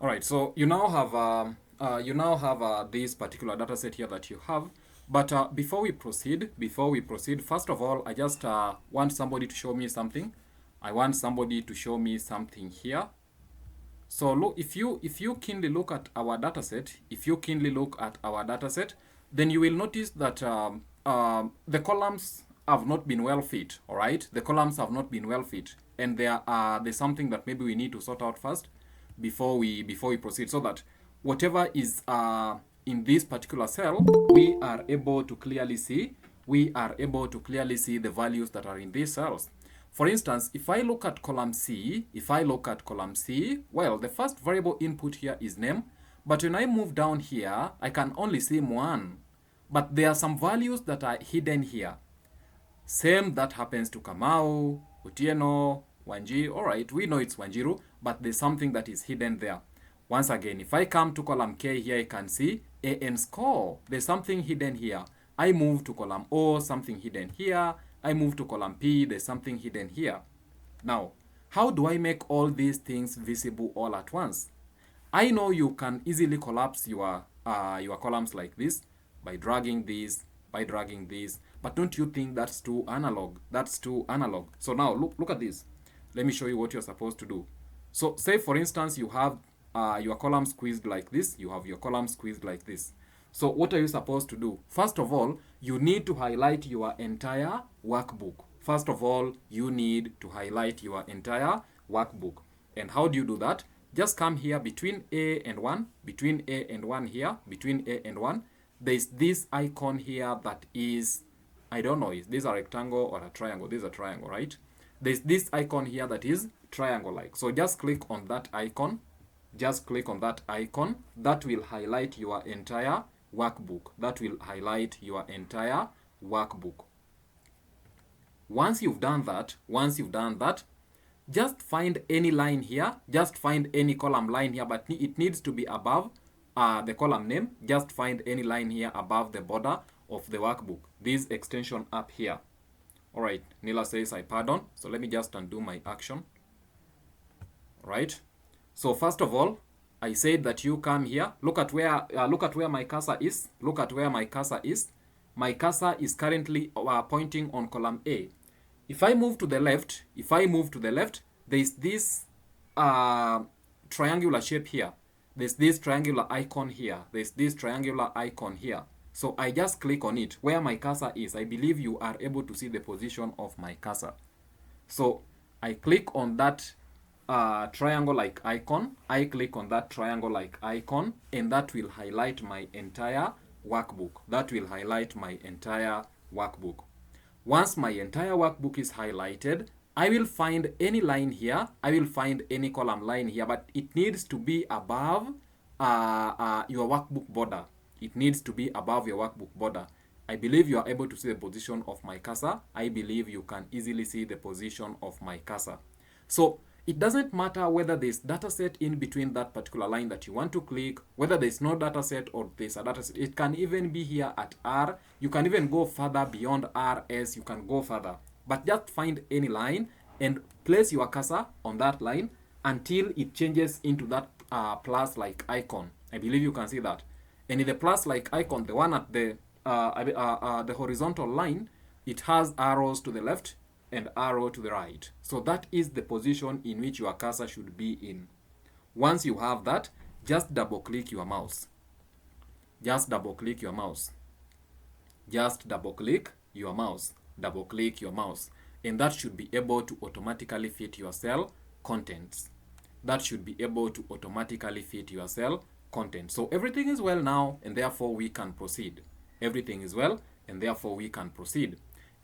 All right, so you now have this particular data set here that you have. But before we proceed, first of all, I just want somebody to show me something. I want somebody to show me something here. So look, if you keenly look at our data set, then you will notice that the columns have not been well fit. All right, the columns have not been well fit, and there's something that maybe we need to sort out first before we proceed, so that whatever is in this particular cell, we are able to clearly see the values that are in these cells. For instance, if I look at column C, well, the first variable input here is name, but when I move down here, I can only see one. But there are some values that are hidden here. Same that happens to Kamau, Otieno, Wanji. All right, we know it's Wanjiru, but there's something that is hidden there. Once again, if I come to column K here, I can see AN score. There's something hidden here. I move to column O, something hidden here. I move to column P, there's something hidden here. Now, how do I make all these things visible all at once? I know you can easily collapse your columns like this by dragging these, but don't you think that's too analog? So now look at this. Let me show you what you're supposed to do. So say for instance you have your column squeezed like this, So what are you supposed to do? First of all, you need to highlight your entire workbook. And how do you do that? Just come here between A and 1, There's this icon here that is, I don't know, is this a rectangle or a triangle? This is a triangle, right? There's this icon here that is triangle-like. So just click on that icon. That will highlight your entire workbook. Once you've done that, just find any line here, just find any column line here, but it needs to be above the column name. Just find any line here above the border of the workbook, this extension up here. All right, Nila says I pardon, so let me just undo my action. All right, so first of all, I said that you come here. Look at where my cursor is. My cursor is currently pointing on column A. If I move to the left, there is this triangular shape here. There's this triangular icon here. So I just click on it where my cursor is. I believe you are able to see the position of my cursor. So I click on that triangle-like icon. And that will highlight my entire workbook. Once my entire workbook is highlighted, I will find any line here. I will find any column line here, but it needs to be above your workbook border. I believe you are able to see the position of my cursor. I believe you can easily see the position of my cursor. So it doesn't matter whether there's data set in between that particular line that you want to click, whether there's no data set or there's a data set. It can even be here at R. You can even go further beyond RS. You can go further. But just find any line and place your cursor on that line until it changes into that plus-like icon. I believe you can see that. And in the plus-like icon, the one at the horizontal line, it has arrows to the left and arrow to the right. So that is the position in which your cursor should be in. Once you have that, just double-click your mouse. Double-click your mouse. And that should be able to automatically fit your cell contents. So everything is well now, and therefore we can proceed. And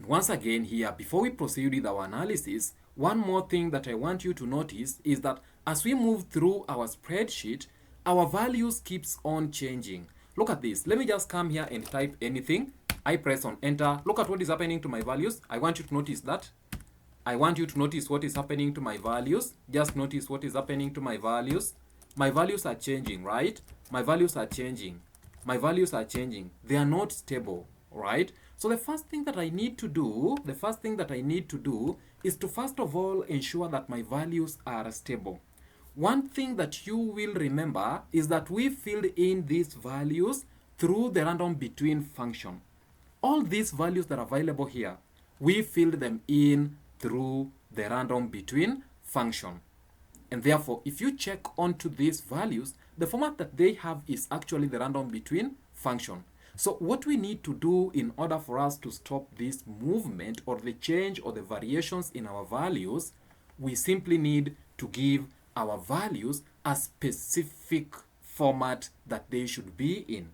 once again here, before we proceed with our analysis, one more thing that I want you to notice is that as we move through our spreadsheet, our values keeps on changing. Look at this. Let me just come here and type anything. I press on enter. Look at what is happening to my values. I want you to notice that. What is happening to my values. Just notice what is happening to my values. My values are changing, right? My values are changing. They are not stable, right? So the first thing that I need to do is to first of all ensure that my values are stable. one thing that you will remember is that we filled in these values through the random between function. All these values that are available here, we filled them in through the random between function. And therefore, if you check onto these values, the format that they have is actually the random between function. So what we need to do in order for us to stop this movement or the change or the variations in our values, we simply need to give our values a specific format that they should be in.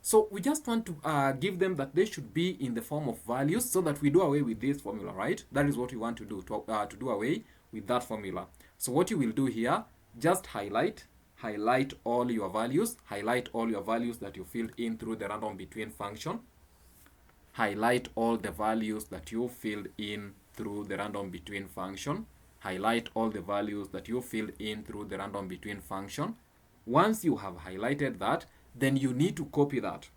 So we just want to give them that they should be in the form of values so that we do away with this formula, right? That is what we want to do, to do away with that formula. So what you will do here, just highlight all your values, highlight all your values that you filled in through the random between function, highlight all the values that you filled in through the random between function, highlight all the values that you filled in through the random between function. Once you have highlighted that, then you need to copy that.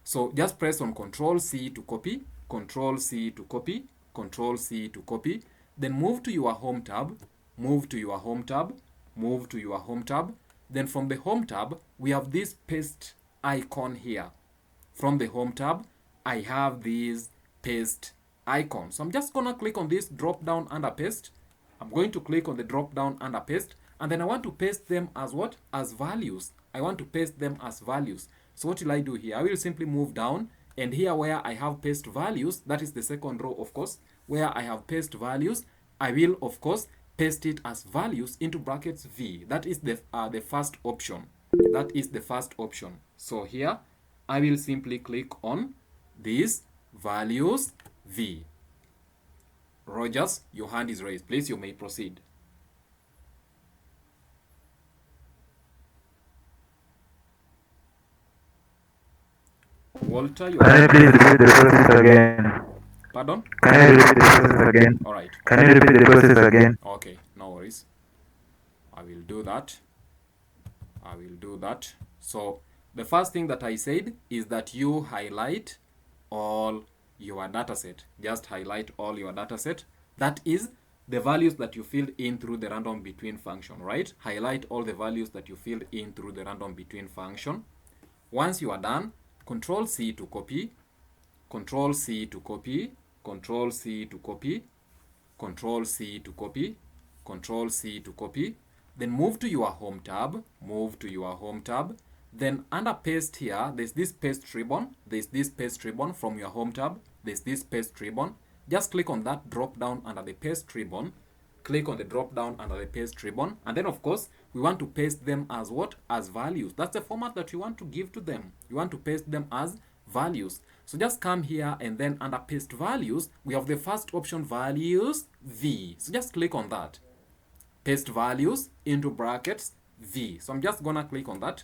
So just press on Control C to copy, Control C to copy, Control C to copy, then move to your home tab, move to your home tab, move to your home tab. Then from the home tab, we have this paste icon here. From the home tab, I have these paste icons. So I'm just gonna click on this drop down under paste. I'm going to click on the drop down under paste, and then I want to paste them as what? As values. I want to paste them as values. So what will I do here? I will simply move down, and here where I have paste values, that is the second row, of course, where I have paste values, I will of course paste it as values into brackets V. That is the first option. That is the first option. So here I will simply click on these values V. Rogers, your hand is raised. Please, you may proceed. Walter, you Can you please repeat the process again? Pardon? Can you repeat the process again? All right. Can you repeat the process again? Okay, no worries. I will do that. I will do that. So the first thing that I said is that you highlight all your data set. Just highlight all your data set. That is the values that you filled in through the random between function, right? Highlight all the values that you filled in through the random between function. Once you are done, Control C to copy, Control C to copy, Control C to copy, Control C to copy, Control C to copy. Then move to your home tab, move to your home tab. Then under paste here, there's this paste ribbon. There's this paste ribbon from your home tab. There's this paste ribbon. Just click on that drop down under the paste ribbon. Click on the drop down under the paste ribbon. And then of course, we want to paste them as what? As values. That's the format that you want to give to them. You want to paste them as values. So just come here and then under paste values, we have the first option, values V. So just click on that. Paste values into brackets V. So I'm just gonna click on that.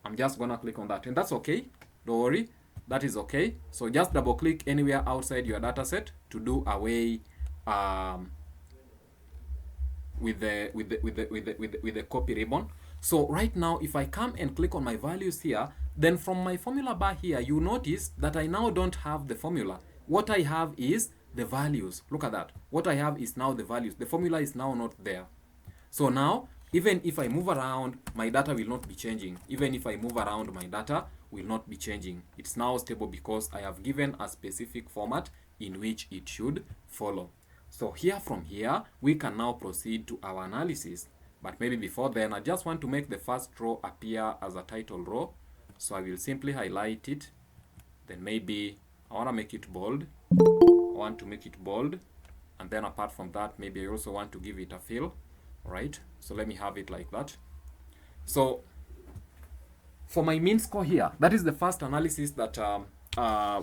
I'm just gonna click on that, and that's okay. Don't worry, that is okay. So just double click anywhere outside your data set to do away with the copy ribbon. So right now, if I come and click on my values here, then from my formula bar here, you notice that I now don't have the formula. What I have is the values. Look at that. What I have is now the values. The formula is now not there. So now, even if I move around, my data will not be changing. Even if I move around, my data will not be changing. It's now stable because I have given a specific format in which it should follow. So here, from here, we can now proceed to our analysis. But maybe before then, I just want to make the first row appear as a title row. So I will simply highlight it. Then maybe I want to make it bold. I want to make it bold. And then apart from that, maybe I also want to give it a fill. Right? So let me have it like that. So for my mean score here, that is the first analysis that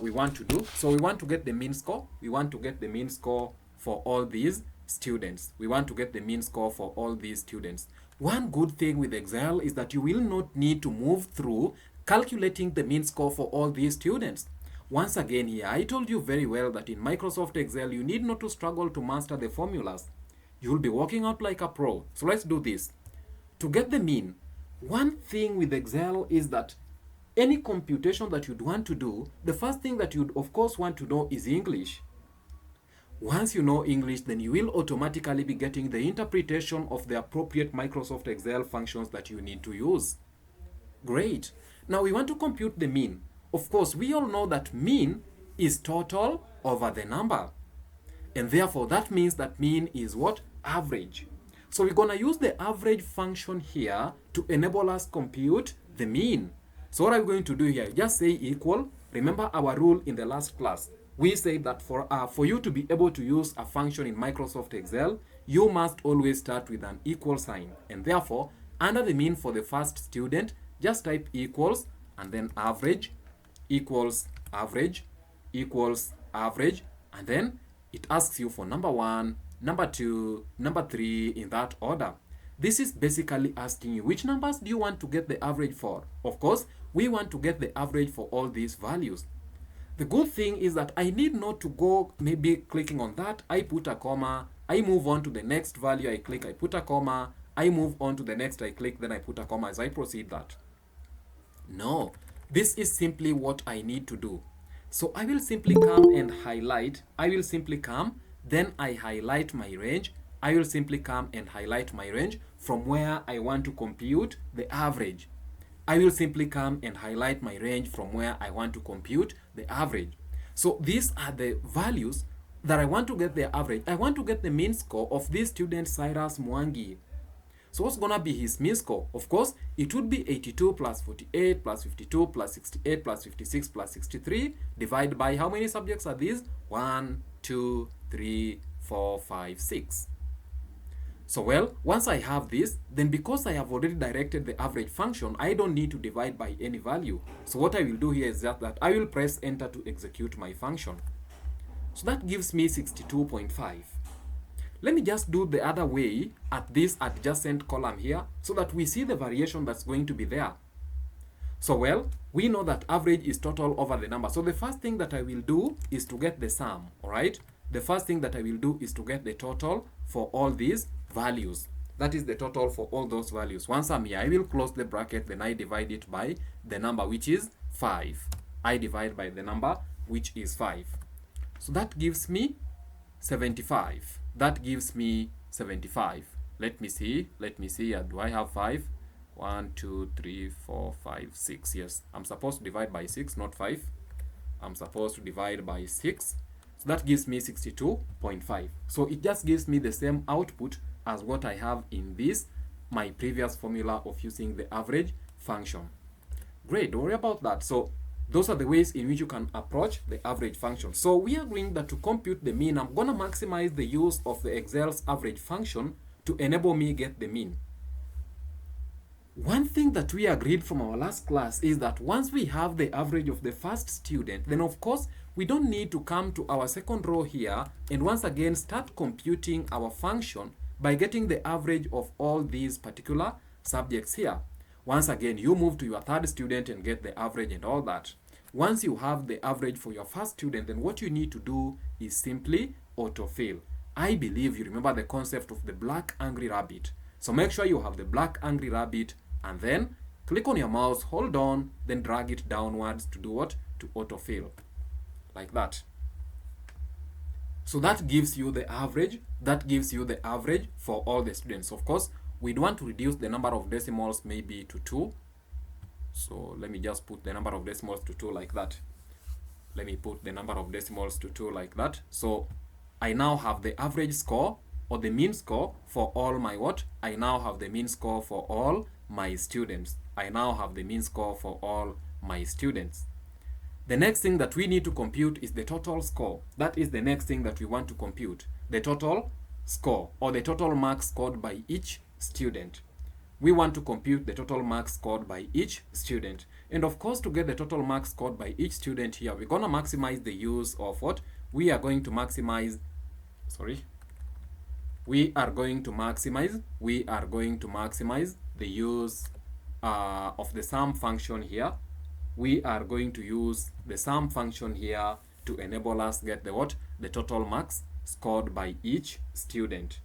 we want to do. So we want to get the mean score. We want to get the mean score for all these students. We want to get the mean score for all these students. One good thing with Excel is that you will not need to move through calculating the mean score for all these students. Once again here, I told you very well that in Microsoft Excel, you need not to struggle to master the formulas. You'll be working out like a pro. So let's do this. To get the mean, one thing with Excel is that any computation that you'd want to do, the first thing that you'd of course want to know is English. Once you know English, then you will automatically be getting the interpretation of the appropriate Microsoft Excel functions that you need to use. Great. Now we want to compute the mean. Of course, we all know that mean is total over the number. And therefore, that means that mean is what? Average. So we're going to use the average function here to enable us compute the mean. So what are we going to do here? Just say equal. Remember our rule in the last class. We say that for you to be able to use a function in Microsoft Excel, you must always start with an equal sign. And therefore, under the mean for the first student, just type equals and then average equals average equals average, and then it asks you for number 1, number 2, number 3 in that order. This is basically asking you which numbers do you want to get the average for. Of course, we want to get the average for all these values. The good thing is that I need not to go maybe clicking on that, I put a comma, I move on to the next value, I click, I put a comma, I move on to the next, I click, then I put a comma as I proceed that. No, this is simply what I need to do. So I will simply come and highlight, I will simply come, then I highlight my range, I will simply come and highlight my range from where I want to compute the average. I will simply come and highlight my range from where I want to compute the average. So these are the values that I want to get the average. I want to get the mean score of this student Cyrus Mwangi. So what's gonna be his mean score? Of course, it would be 82 plus 48 plus 52 plus 68 plus 56 plus 63 divided by how many subjects are these? 1, 2, 3, 4, 5, 6. So well, once I have this, then because I have already directed the average function, I don't need to divide by any value. So what I will do here is just that I will press enter to execute my function. So that gives me 62.5. Let me just do the other way at this adjacent column here so that we see the variation that's going to be there. So well, we know that average is total over the number. So the first thing that I will do is to get the sum, all right? The first thing that I will do is to get the total for all these values. That is the total for all those values. Once I'm here, I will close the bracket, then I divide it by the number, which is 5. I divide by the number, which is 5. So that gives me 75. That gives me 75. Let me see. Do I have 5? 1, 2, 3, 4, 5, 6. Yes, I'm supposed to divide by 6, not 5. I'm supposed to divide by 6. So that gives me 62.5. So it just gives me the same output as what I have in this, my previous formula of using the average function. Great, don't worry about that. So those are the ways in which you can approach the average function. So we are agreeing that to compute the mean, I'm going to maximize the use of the Excel's average function to enable me get the mean. One thing that we agreed from our last class is that once we have the average of the first student, then of course we don't need to come to our second row here and once again start computing our function by getting the average of all these particular subjects here. Once again, you move to your third student and get the average and all that. Once you have the average for your first student, then what you need to do is simply autofill. I believe you remember the concept of the black angry rabbit. So make sure you have the black angry rabbit and then click on your mouse, hold on, then drag it downwards to do what? To autofill. Like that. So that gives you the average. That gives you the average for all the students. Of course, we'd want to reduce the number of decimals maybe to 2. So let me just put the number of decimals to 2 like that. Let me put the number of decimals to 2 like that. So I now have the average score or the mean score for all my what? I now have the mean score for all my students. I now have the mean score for all my students. The next thing that we need to compute is the total score. That is the next thing that we want to compute. The total score or the total marks scored by each student. We want to compute the total marks scored by each student. And of course, to get the total marks scored by each student here, we're going to maximize the use of what? We are going to maximize the use of the sum function here. We are going to use the sum function here to enable us get the what? The total marks scored by each student.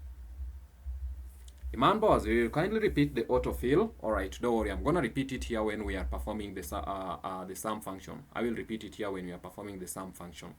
Remember, as we will kindly repeat the autofill. All right, don't worry. I'm gonna repeat it here when we are performing the sum function. I will repeat it here when we are performing the sum function.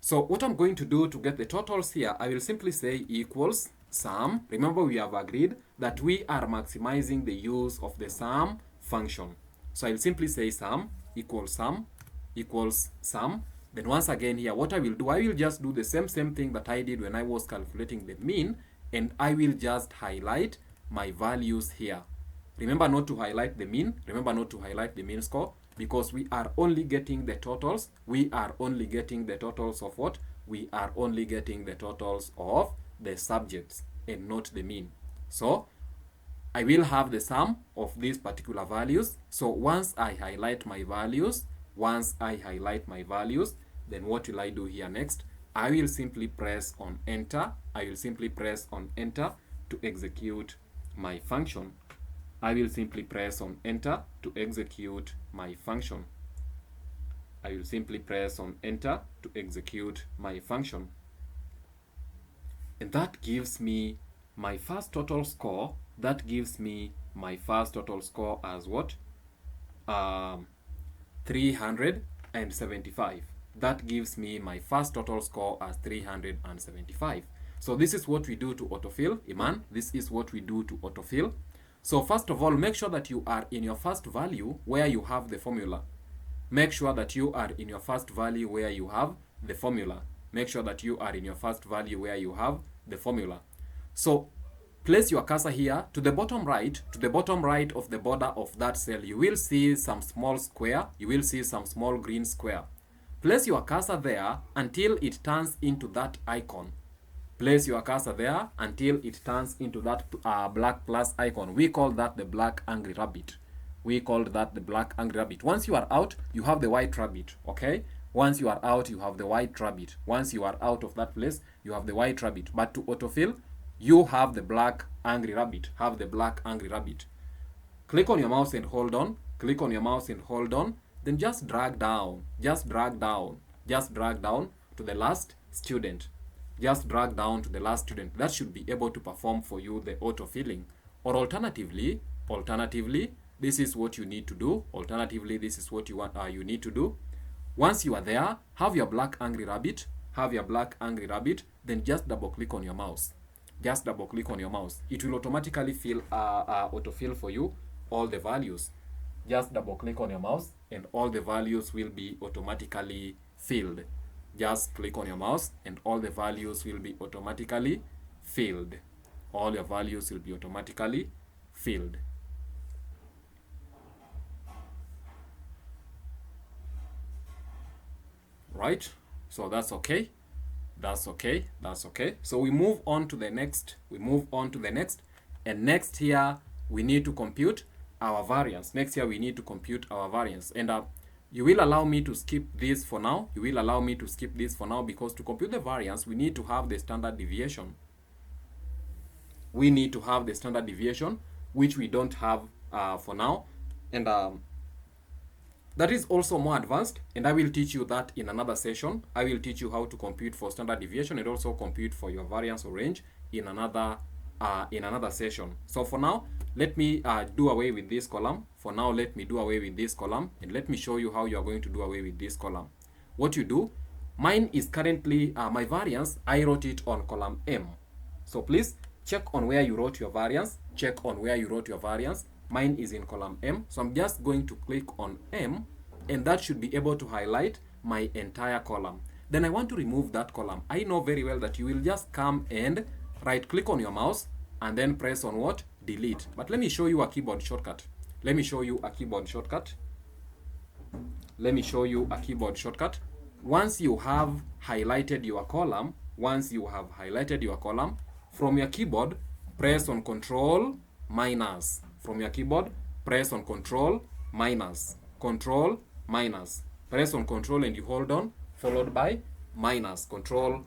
So what I'm going to do to get the totals here, I will simply say equals sum. Remember, we have agreed that we are maximizing the use of the sum function. So I'll simply say sum equals sum equals sum. Then once again here, what I will do, I will just do the same thing that I did when I was calculating the mean, and I will just highlight my values here. Remember not to highlight the mean. Remember not to highlight the mean score, because we are only getting the totals. We are only getting the totals of what? We are only getting the totals of the subjects and not the mean. So I will have the sum of these particular values. So once I highlight my values, then what will I do here next? I will simply press on enter. I will simply press on enter to execute my function. I will simply press on enter to execute my function. I will simply press on enter to execute my function. And that gives me my first total score. That gives me my first total score as what? 375. That gives me my first total score as 375. So this is what we do to autofill, Iman. This is what we do to autofill. So first of all, make sure that you are in your first value where you have the formula. Make sure that you are in your first value where you have the formula. Make sure that you are in your first value where you have the formula. So place your cursor here to the bottom right of the border of that cell. You will see some small square. You will see some small green square. Place your cursor there until it turns into that icon. Place your cursor there until it turns into that black plus icon. We call that the black angry rabbit. We called that the black angry rabbit. Once you are out, you have the white rabbit, okay? Once you are out, you have the white rabbit. Once you are out of that place, you have the white rabbit. But to autofill, you have the black angry rabbit. Have the black angry rabbit. Click on your mouse and hold on. Click on your mouse and hold on. Then just drag down. Just drag down. Just drag down to the last student. Just drag down to the last student. That should be able to perform for you the autofilling. Or alternatively, this is what you need to do. Alternatively, this is what you need to do. Once you are there, have your black angry rabbit. Have your black angry rabbit. Then just double click on your mouse. Just double click on your mouse. It will automatically autofill for you all the values. Just double click on your mouse and all the values will be automatically filled. Just click on your mouse and all the values will be automatically filled. All your values will be automatically filled. Right? So that's okay. That's okay. That's okay. So we move on to the next. And next here, we need to compute our variance. Next here, we need to compute our variance. And you will allow me to skip this for now. Because to compute the variance, we need to have the standard deviation. Which we don't have for now. And that is also more advanced, and I will teach you that in another session. I will teach you how to compute for standard deviation and also compute for your variance or range in another session. So for now, let me do away with this column. And let me show you how you are going to do away with this column. What you do, mine is currently my variance. I wrote it on column M. So please check on where you wrote your variance. Mine is in column M. So I'm just going to click on M, and that should be able to highlight my entire column. Then I want to remove that column. I know very well that you will just come and right click on your mouse and then press on what? Delete. But let me show you a keyboard shortcut. Once you have highlighted your column, from your keyboard, press on Control minus. Press on Control minus. Press on Control and you hold on, followed by minus. Control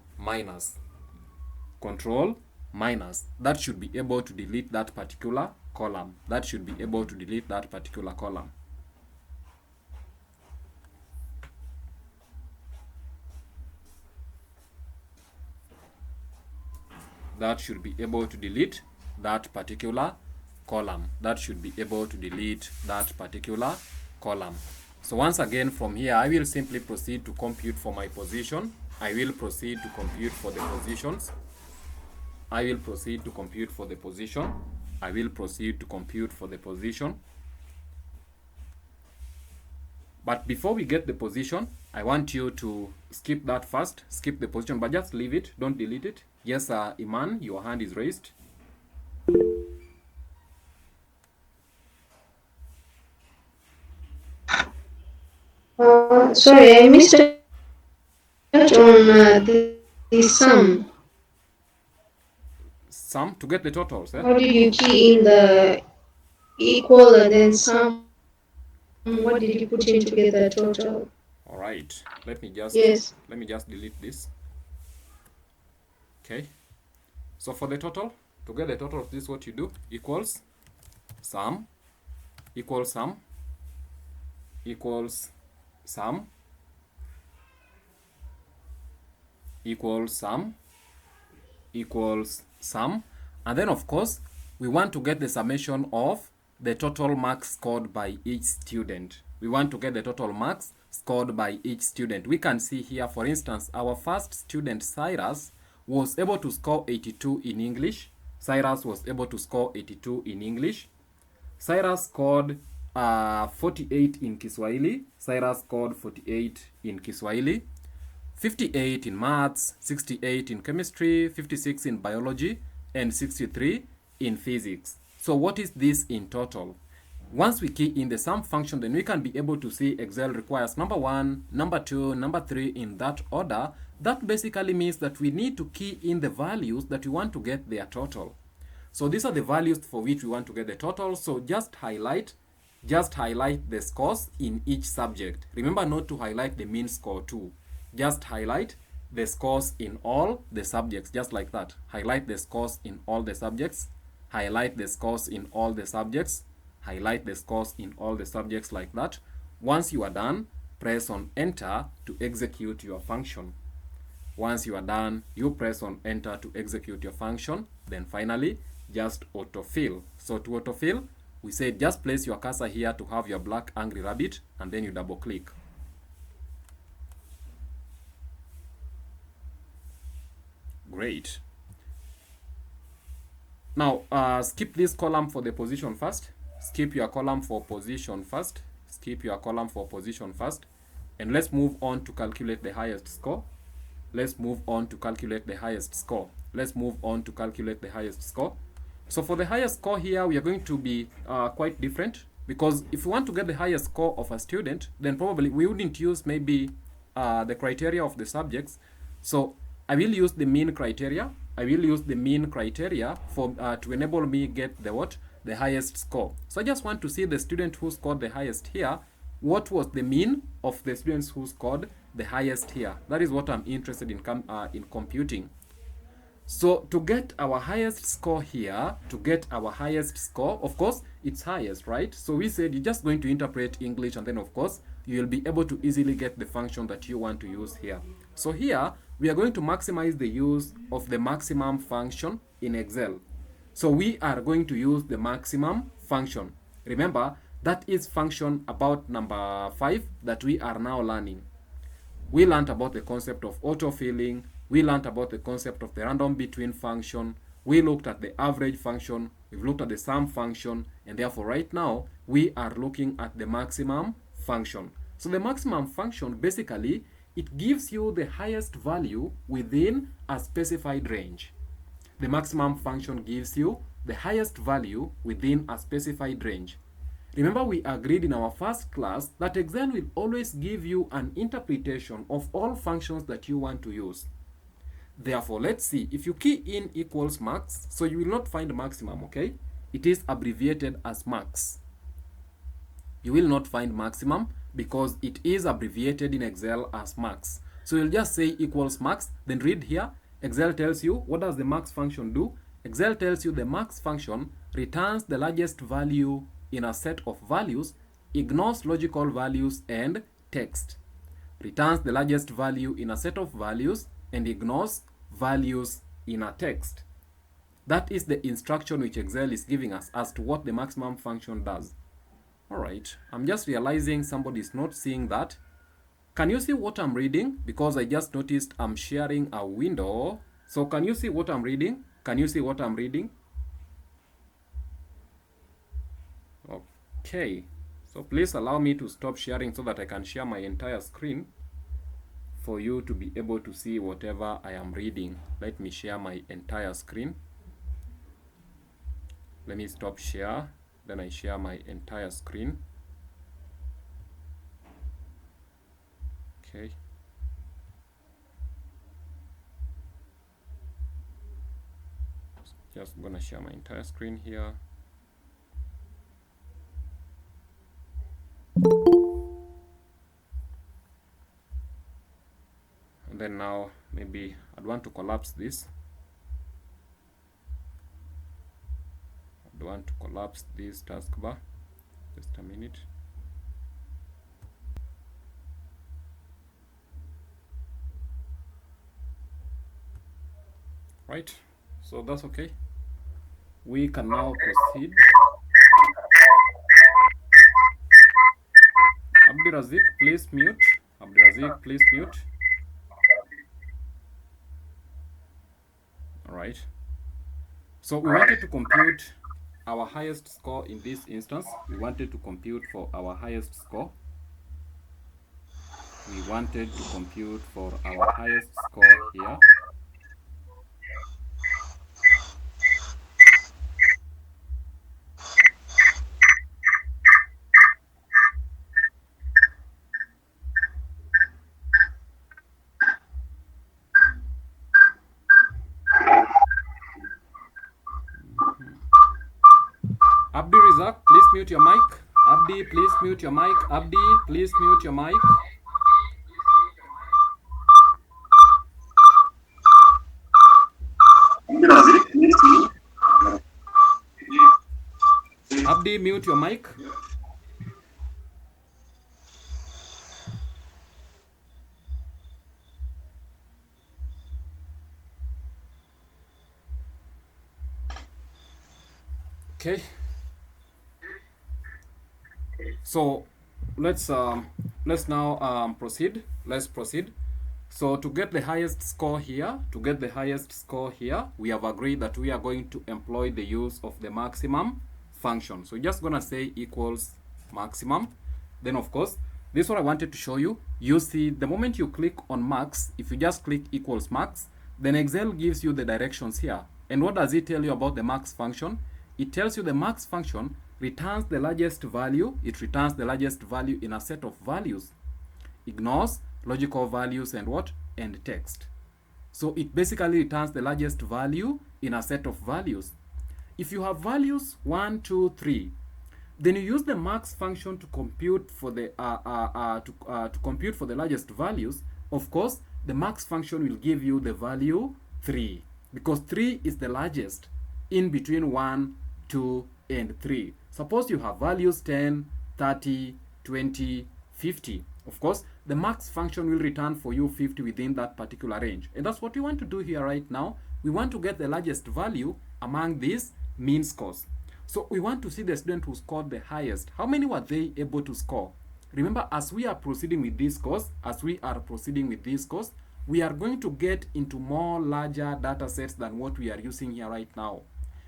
minus. That should be able to delete that particular column. That should be able to delete that particular column. That should be able to delete that particular column. That should be able to delete that particular column. So once again from here, I will simply proceed to compute for my position. I will proceed to compute for the positions. I will proceed to compute for the position. I will proceed to compute for the position. But before we get the position, I want you to skip that first. Skip the position, but just leave it. Don't delete it. Yes, Iman, your hand is raised. Sorry, I missed out on the sum. Sum to get the totals. How did you key in the equal and then sum? What did you put in to get the total? All right. Let me just delete this. Okay. So for the total, to get the total, this is what you do: equals sum equals sum equals sum equals sum equals sum, and then of course we want to get the summation of the total marks scored by each student. We want to get the total marks scored by each student. We can see here, for instance, our first student, Cyrus, was able to score 82 in English. Cyrus was able to score 82 in English. Cyrus scored 48 in Kiswahili. Cyrus scored 48 in Kiswahili. 58 in maths, 68 in chemistry, 56 in biology, and 63 in physics. So what is this in total? Once we key in the sum function, then we can be able to see Excel requires number 1, number 2, number 3 in that order. That basically means that we need to key in the values that we want to get their total. So these are the values for which we want to get the total. So just highlight the scores in each subject. Remember not to highlight the mean score too. Just highlight the scores in all the subjects, just like that. Highlight the scores in all the subjects. Highlight the scores in all the subjects. Highlight the scores in all the subjects like that. Once you are done, press on enter to execute your function. Once you are done, you press on enter to execute your function. Then finally, just autofill. So to autofill, we said just place your cursor here to have your black angry rabbit, and then you double click. Great. Now, skip this column for the position first. Skip your column for position first. Skip your column for position first. And let's move on to calculate the highest score. Let's move on to calculate the highest score. Let's move on to calculate the highest score. So for the highest score here, we are going to be quite different, because if we want to get the highest score of a student, then probably we wouldn't use maybe the criteria of the subjects. So I will use the mean criteria. I will use the mean criteria for to enable me get the highest score. So I just want to see the student who scored the highest here. What was the mean of the students who scored the highest here? That is what I'm interested in computing. So to get our highest score here, of course, it's highest, right? So we said you're just going to interpret English, and then of course, you'll be able to easily get the function that you want to use here. So here, we are going to maximize the use of the maximum function in Excel. So we are going to use the maximum function. Remember, that is function about number 5 that we are now learning. We learned about the concept of autofilling. We learned about the concept of the random between function. We looked at the average function. We've looked at the sum function. And therefore, right now, we are looking at the maximum function. So the maximum function, basically, it gives you the highest value within a specified range. The maximum function gives you the highest value within a specified range. Remember, we agreed in our first class that Excel will always give you an interpretation of all functions that you want to use. Therefore, let's see. If you key in equals max, so you will not find maximum, okay? It is abbreviated as max. You will not find maximum because it is abbreviated in Excel as max. So you'll just say equals max, then read here. Excel tells you, what does the max function do? Excel tells you the max function returns the largest value in a set of values, ignores logical values and text. Returns the largest value in a set of values and ignores values in a text. That is the instruction which Excel is giving us as to what the maximum function does. Alright, I'm just realizing somebody is not seeing that. Can you see what I'm reading? Because I just noticed I'm sharing a window. So can you see what I'm reading? Can you see what I'm reading? Okay. So please allow me to stop sharing so that I can share my entire screen for you to be able to see whatever I am reading. Let me share my entire screen. Let me stop share. Then I share my entire screen. Okay. Just gonna share my entire screen here. And then now maybe I'd want to collapse this. I'd want to collapse this taskbar. Just a minute. Right, so that's okay. We can now proceed. Abdurazik, please mute. Abdurazik, please mute. All right. So we wanted to compute our highest score in this instance. We wanted to compute for our highest score. We wanted to compute for our highest score here. Abdi Rizak, please mute your mic. Abdi, please mute your mic. Abdi, please mute your mic. Abdi, mute your mic. Okay. So let's now proceed. Let's proceed. So to get the highest score here, we have agreed that we are going to employ the use of the maximum function. So just gonna say equals maximum. Then of course, this is what I wanted to show you. You see, the moment you click on max, if you just click equals max, then Excel gives you the directions here. And what does it tell you about the max function? It tells you the max function returns the largest value. It returns the largest value in a set of values. Ignores logical values and what? And text. So it basically returns the largest value in a set of values. If you have values 1, 2, 3, then you use the max function to compute for the compute for the largest values. Of course, the max function will give you the value 3 because 3 is the largest in between 1, 2, and 3. Suppose you have values 10, 30, 20, 50. Of course, the max function will return for you 50 within that particular range. And that's what we want to do here right now. We want to get the largest value among these mean scores. So we want to see the student who scored the highest. How many were they able to score? Remember, as we are proceeding with this course, we are going to get into more larger data sets than what we are using here right now.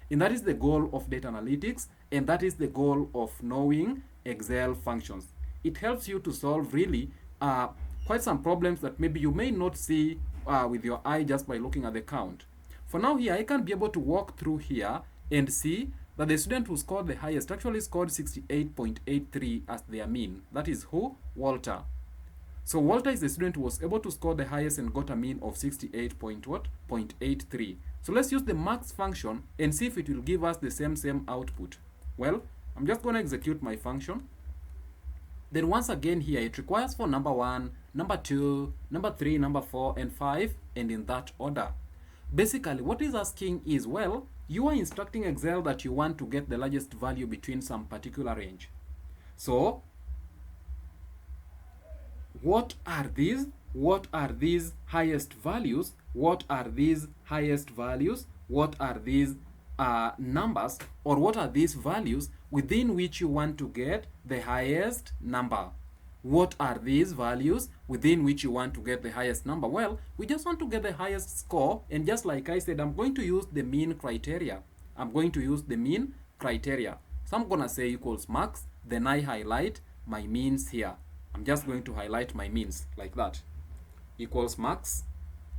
And that is the goal of data analytics, and that is the goal of knowing Excel functions. It helps you to solve really quite some problems that maybe you may not see with your eye just by looking at the count. For now here, I can be able to walk through here and see that the student who scored the highest actually scored 68.83 as their mean. That is who? Walter. So Walter is the student who was able to score the highest and got a mean of 68.83. So let's use the max function and see if it will give us the same output. Well, I'm just going to execute my function. Then once again here, it requires for number 1, number 2, number 3, number 4, and 5, and in that order. Basically, what it's asking is, well, you are instructing Excel that you want to get the largest value between some particular range. So, what are these? What are these highest values? What are these highest values? What are these numbers? Or what are these values within which you want to get the highest number? What are these values within which you want to get the highest number? Well, we just want to get the highest score, and just like I said, I'm going to use the mean criteria. I'm going to use the mean criteria. So I'm gonna say equals max, then I highlight my means here. I'm just going to highlight my means like that. Equals max,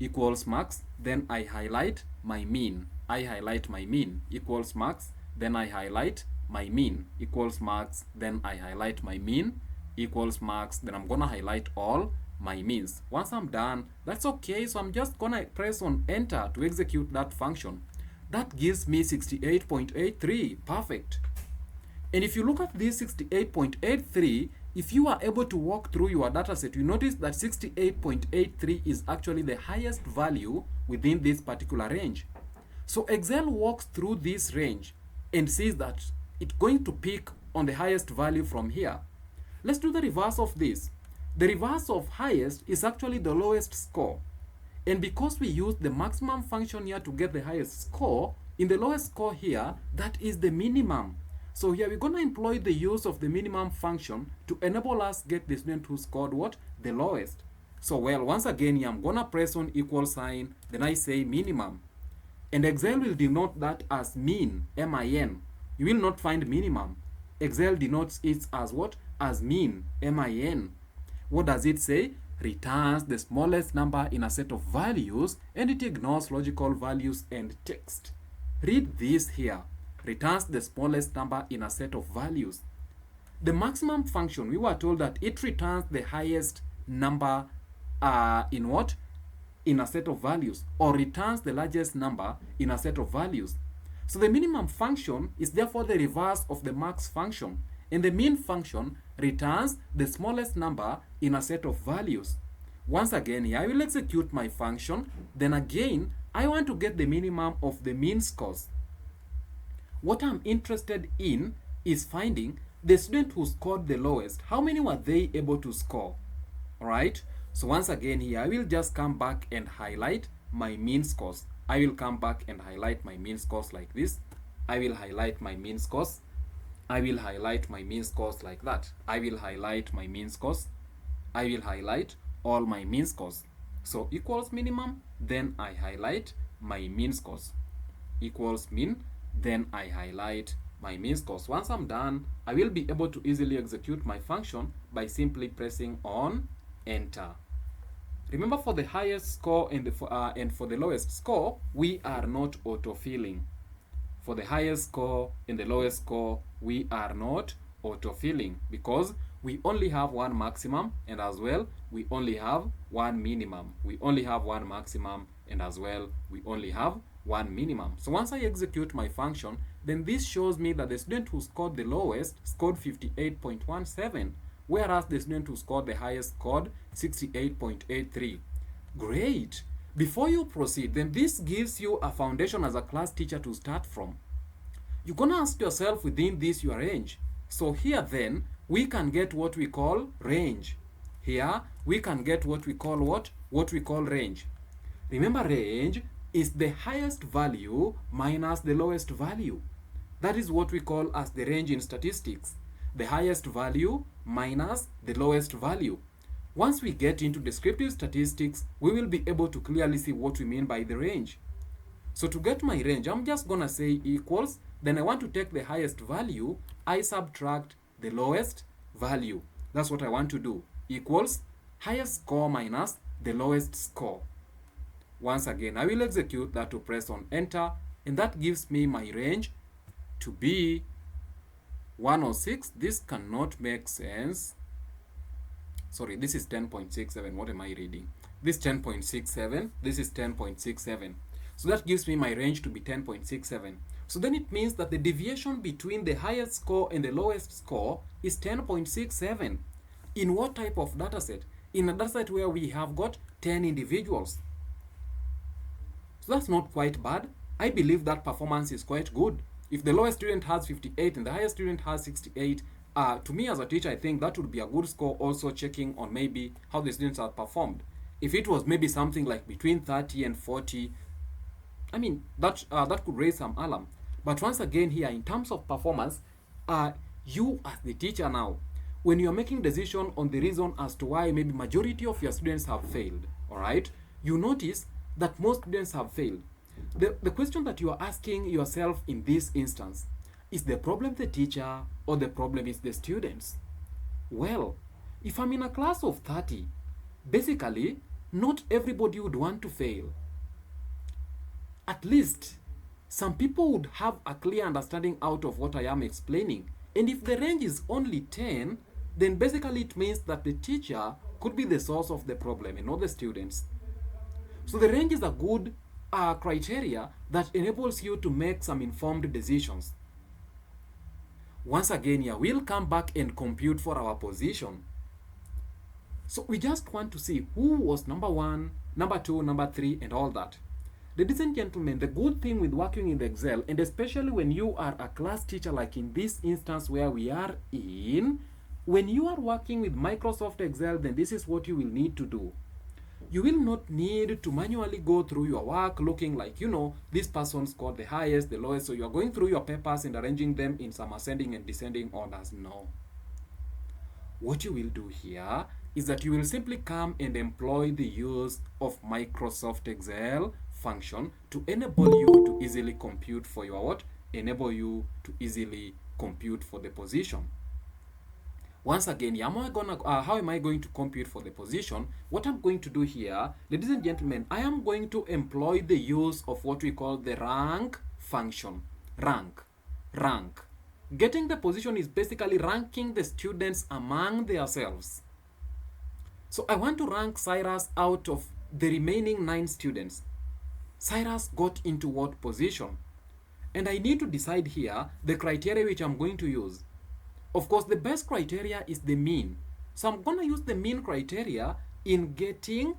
then I highlight my mean. I highlight my mean. Equals max, then I highlight my mean. Equals max, then I highlight my mean. Equals max, then I'm gonna highlight all my means. Once I'm done, that's okay. So I'm just gonna press on enter to execute that function. That gives me 68.83. Perfect. And if you look at this 68.83, if you are able to walk through your dataset, you notice that 68.83 is actually the highest value within this particular range. So Excel walks through this range and sees that it's going to pick on the highest value from here. Let's do the reverse of this. The reverse of highest is actually the lowest score. And because we use the maximum function here to get the highest score, in the lowest score here, that is the minimum. So here we're going to employ the use of the minimum function to enable us get the student who scored what? The lowest. So well, once again here, I'm going to press on equal sign, then I say minimum. And Excel will denote that as mean, M-I-N. You will not find minimum. Excel denotes it as what? As mean, M-I-N. What does it say? Returns the smallest number in a set of values, and it ignores logical values and text. Read this here. Returns the smallest number in a set of values. The maximum function, we were told that it returns the highest number in what? In a set of values, or returns the largest number in a set of values. So the minimum function is therefore the reverse of the max function, and the mean function returns the smallest number in a set of values. Once again here, I will execute my function, then again I want to get the minimum of the mean scores. What I'm interested in is finding the student who scored the lowest. How many were they able to score? Alright, so once again here, I will just come back and highlight my mean scores. I will come back and highlight my mean scores like this. I will highlight my mean scores. I will highlight my mean scores like that. I will highlight my mean scores. I will highlight all my mean scores. So equals minimum, then I highlight my mean scores. Equals mean, then I highlight my mean scores. Once I'm done, I will be able to easily execute my function by simply pressing on enter. Remember, for the highest score and for the lowest score, we are not autofilling. For the highest score and the lowest score, we are not autofilling because we only have one maximum, and as well we only have one minimum. We only have one maximum, and as well we only have one minimum. So once I execute my function, then this shows me that the student who scored the lowest scored 58.17, whereas the student who scored the highest scored 68.83. Great. Before you proceed, then this gives you a foundation as a class teacher to start from. You're gonna ask yourself within this your range. So here then we can get what we call range. Here we can get what we call what we call range. Remember, range is the highest value minus the lowest value. That is what we call as the range in statistics. The highest value minus the lowest value. Once we get into descriptive statistics, we will be able to clearly see what we mean by the range. So to get my range, I'm just gonna say equals, then I want to take the highest value, I subtract the lowest value. That's what I want to do. Equals highest score minus the lowest score. Once again, I will execute that to press on enter, and that gives me my range to be 106. This cannot make sense. Sorry, this is 10.67. What am I reading? This 10.67. This is 10.67. So that gives me my range to be 10.67. So then it means that the deviation between the highest score and the lowest score is 10.67. In what type of data set? In a data set where we have got 10 individuals. So that's not quite bad. I believe that performance is quite good. If the lowest student has 58 and the highest student has 68, to me as a teacher, I think that would be a good score, also checking on maybe how the students are performed. If it was maybe something like between 30 and 40, I mean, that could raise some alarm. But once again here, in terms of performance, you as the teacher now, when you are making decision on the reason as to why maybe majority of your students have failed, all right, you notice that most students have failed. The question that you are asking yourself in this instance, is the problem the teacher or the problem is the students? Well, if I'm in a class of 30, basically, not everybody would want to fail. At least, some people would have a clear understanding out of what I am explaining. And if the range is only 10, then basically it means that the teacher could be the source of the problem and not the students. So the range is a good criteria that enables you to make some informed decisions. Once again here, we'll come back and compute for our position. So we just want to see who was number 1, number 2, number 3, and all that. Ladies and gentlemen, the good thing with working in the Excel, and especially when you are a class teacher like in this instance where we are in, when you are working with Microsoft Excel, then this is what you will need to do. You will not need to manually go through your work looking like, this person scored the highest, the lowest, so you are going through your papers and arranging them in some ascending and descending orders. No. What you will do here is that you will simply come and employ the use of Microsoft Excel function to enable you to easily compute for your what? Enable you to easily compute for the position. Once again, how am I going to compute for the position? What I'm going to do here, ladies and gentlemen, I am going to employ the use of what we call the rank function. Rank. Getting the position is basically ranking the students among themselves. So I want to rank Cyrus out of the remaining 9 students. Cyrus got into what position? And I need to decide here the criteria which I'm going to use. Of course, the best criteria is the mean. So I'm going to use the mean criteria in getting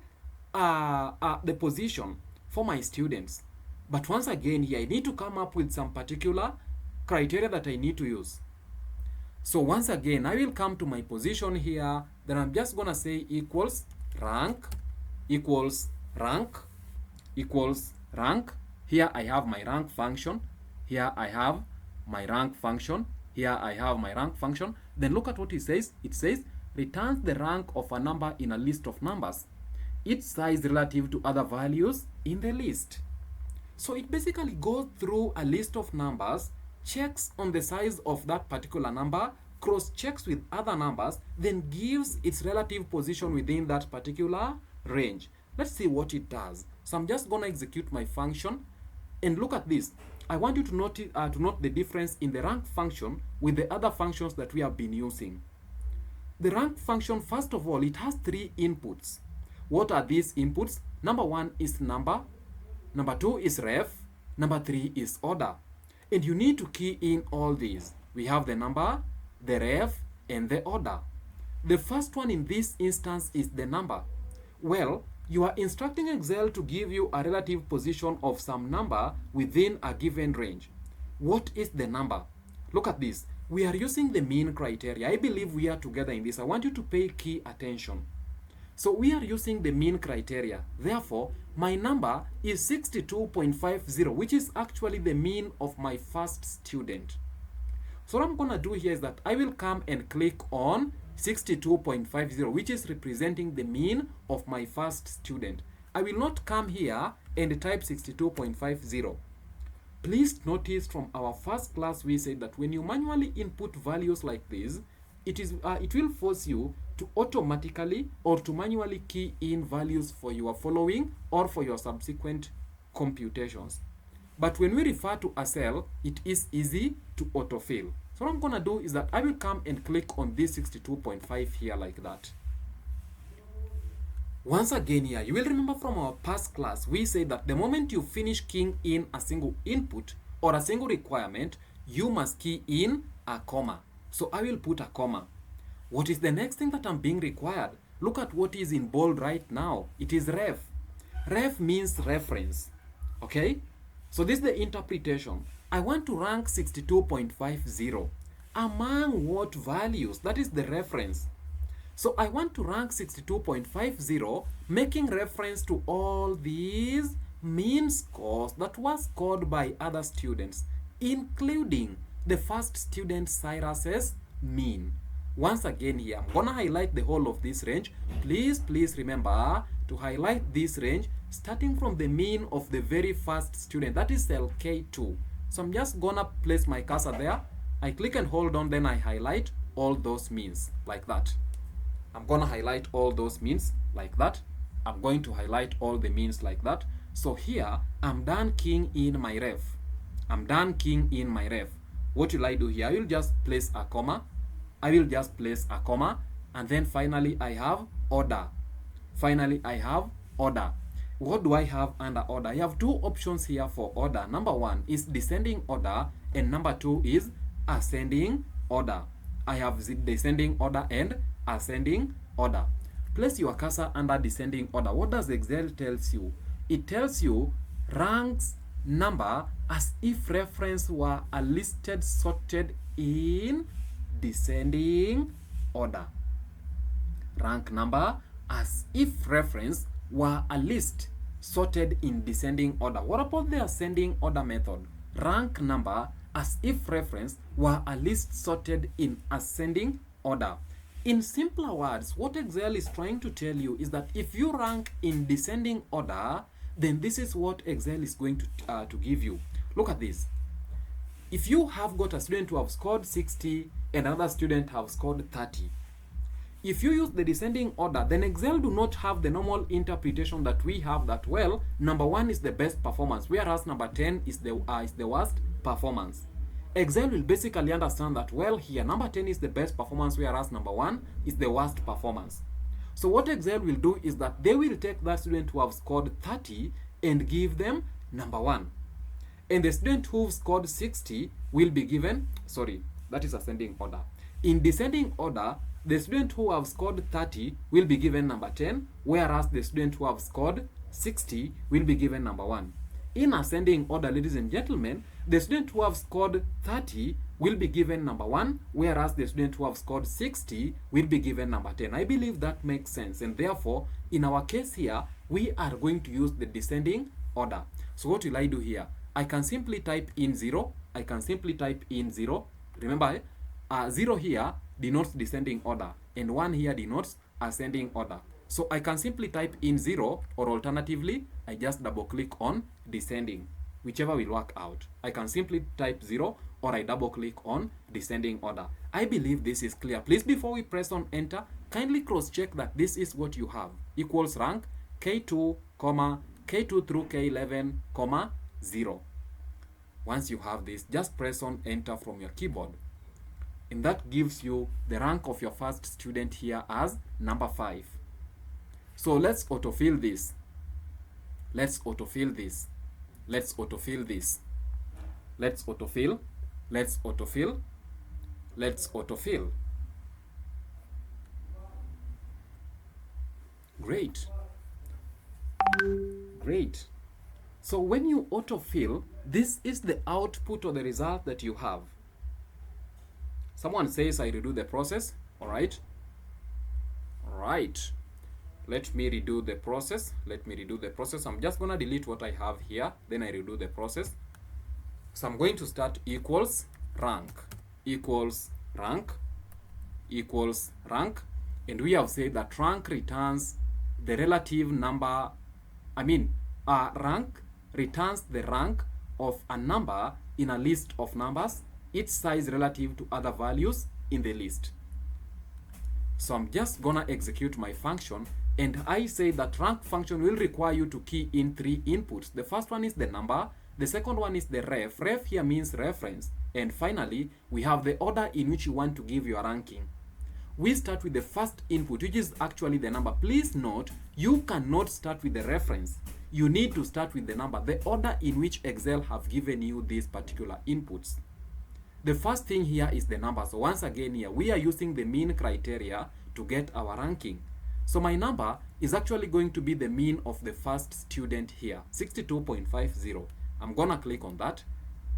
the position for my students. But once again here, I need to come up with some particular criteria that I need to use. So once again, I will come to my position here. Then I'm just going to say equals rank, equals rank, equals rank. Here I have my rank function. Here I have my rank function. Here I have my rank function. Then look at what it says. It says returns the rank of a number in a list of numbers, its size relative to other values in the list. So it basically goes through a list of numbers, checks on the size of that particular number, cross checks with other numbers, then gives its relative position within that particular range. Let's see what it does. So I'm just going to execute my function, and look at this. I want you to note the difference in the rank function with the other functions that we have been using. The rank function, first of all, it has 3 inputs. What are these inputs? Number 1 is number, number 2 is ref, number 3 is order. And you need to key in all these. We have the number, the ref, and the order. The first one in this instance is the number. Well, you are instructing Excel to give you a relative position of some number within a given range. What is the number? Look at this. We are using the mean criteria. I believe we are together in this. I want you to pay key attention. So we are using the mean criteria. Therefore, my number is 62.50, which is actually the mean of my first student. So what I'm going to do here is that I will come and click on 62.50, which is representing the mean of my first student. I will not come here and type 62.50. Please notice from our first class we said that when you manually input values like this, it will force you to automatically or to manually key in values for your following or for your subsequent computations. But when we refer to a cell, it is easy to autofill. So what I'm going to do is that I will come and click on this 62.5 here like that. Once again here, you will remember from our past class, we said that the moment you finish keying in a single input or a single requirement, you must key in a comma. So I will put a comma. What is the next thing that I'm being required? Look at what is in bold right now. It is ref. Ref means reference. Okay? So this is the interpretation. I want to rank 62.50 among what values? That is the reference. So I want to rank 62.50, making reference to all these mean scores that were scored by other students, including the first student Cyrus's mean. Once again here, I'm gonna highlight the whole of this range. Please remember to highlight this range starting from the mean of the very first student, that is cell K2. So I'm just gonna place my cursor there. I click and hold on, then I highlight all those means like that. I'm gonna highlight all those means like that. I'm going to highlight all the means like that. So here, I'm done keying in my ref. I'm done keying in my ref. What will I do here? I will just place a comma. I will just place a comma, and then finally I have order. Finally I have order. What do I have under order? I have two options here for order. Number one is descending order, and number two is ascending order. I have descending order and ascending order. Place your cursor under descending order. What does Excel tells you? It tells you ranks number as if reference were a listed sorted in descending order. Rank number as if reference were a list sorted in descending order. What about the ascending order method? Rank number as if reference were a list sorted in ascending order. In simpler words, what Excel is trying to tell you is that if you rank in descending order, then this is what Excel is going to give you. Look at this. If you have got a student who have scored 60 and another student have scored 30, if you use the descending order, then Excel do not have the normal interpretation that we have, that, well, number 1 is the best performance, whereas number 10 is the worst performance. Excel will basically understand that, well, here number 10 is the best performance, whereas number 1 is the worst performance. So what Excel will do is that they will take that student who have scored 30 and give them number 1. And the student who scored 60 will be given, sorry, that is ascending order. In descending order, the student who have scored 30 will be given number 10, whereas the student who have scored 60 will be given number 1. In ascending order, ladies and gentlemen, the student who have scored 30 will be given number 1, whereas the student who have scored 60 will be given number 10. I believe that makes sense, and therefore, in our case here, we are going to use the descending order. So what will I do here? I can simply type in 0. I can simply type in 0. Remember, 0 here denotes descending order, and 1 here denotes ascending order. So I can simply type in 0, or alternatively, I just double click on descending, whichever will work out. I can simply type 0, or I double click on descending order. I believe this is clear. Please, before we press on enter, kindly cross check that this is what you have. Equals rank K2, K2 through K11, 0. Once you have this, just press on enter from your keyboard. And that gives you the rank of your first student here as number 5. So let's autofill this. Let's autofill this. Let's autofill this. Let's autofill. Let's autofill. Let's autofill. Great. Great. So when you autofill, this is the output or the result that you have. Someone says I redo the process. All right. All right. Let me redo the process. Let me redo the process. I'm just going to delete what I have here. Then I redo the process. So I'm going to start equals rank. Equals rank. Equals rank. And we have said that rank returns the relative number. Rank returns the rank of a number in a list of numbers, its size relative to other values in the list. So I'm just gonna execute my function, and I say that rank function will require you to key in 3 inputs. The first one is the number, the second one is the ref. Ref here means reference, and finally we have the order in which you want to give your ranking. We start with the first input, which is actually the number. Please note, you cannot start with the reference. You need to start with the number, the order in which Excel have given you these particular inputs. The first thing here is the number. So once again here, we are using the mean criteria to get our ranking. So my number is actually going to be the mean of the first student here, 62.50. I'm gonna click on that.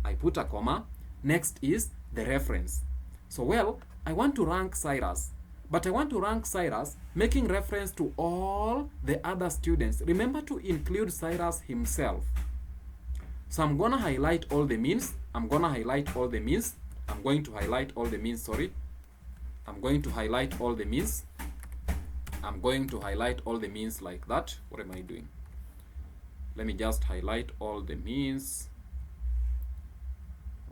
I put a comma. Next is the reference. So, well, I want to rank Cyrus, but I want to rank Cyrus making reference to all the other students. Remember to include Cyrus himself. So I'm gonna highlight all the means. I'm going to highlight all the means, sorry. I'm going to highlight all the means. I'm going to highlight all the means like that. What am I doing? Let me just highlight all the means.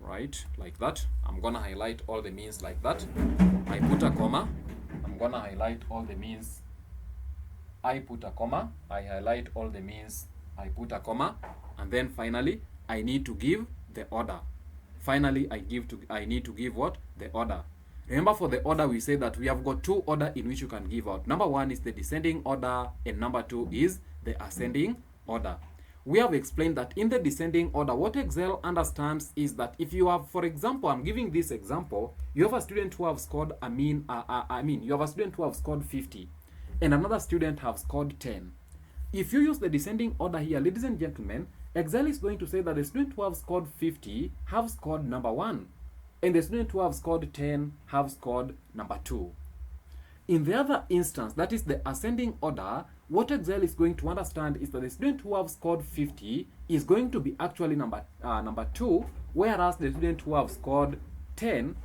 Right, like that. I'm gonna highlight all the means like that. I put a comma. I'm gonna highlight all the means. I put a comma. I highlight all the means. I put a comma. And then finally, I need to give the order. Finally, I need to give what? The order. Remember, for the order, we say that we have got two order in which you can give out. Number one is the descending order, and number two is the ascending order. We have explained that in the descending order, what Excel understands is that if you have, for example, I'm giving this example, you have a student who have scored you have a student who have scored 50, and another student have scored 10. If you use the descending order here, ladies and gentlemen, Excel is going to say that the student who have scored 50 have scored number 1, and the student who have scored 10 have scored number 2. In the other instance, that is the ascending order, what Excel is going to understand is that the student who have scored 50 is going to be actually number 2, whereas the student who have scored 10,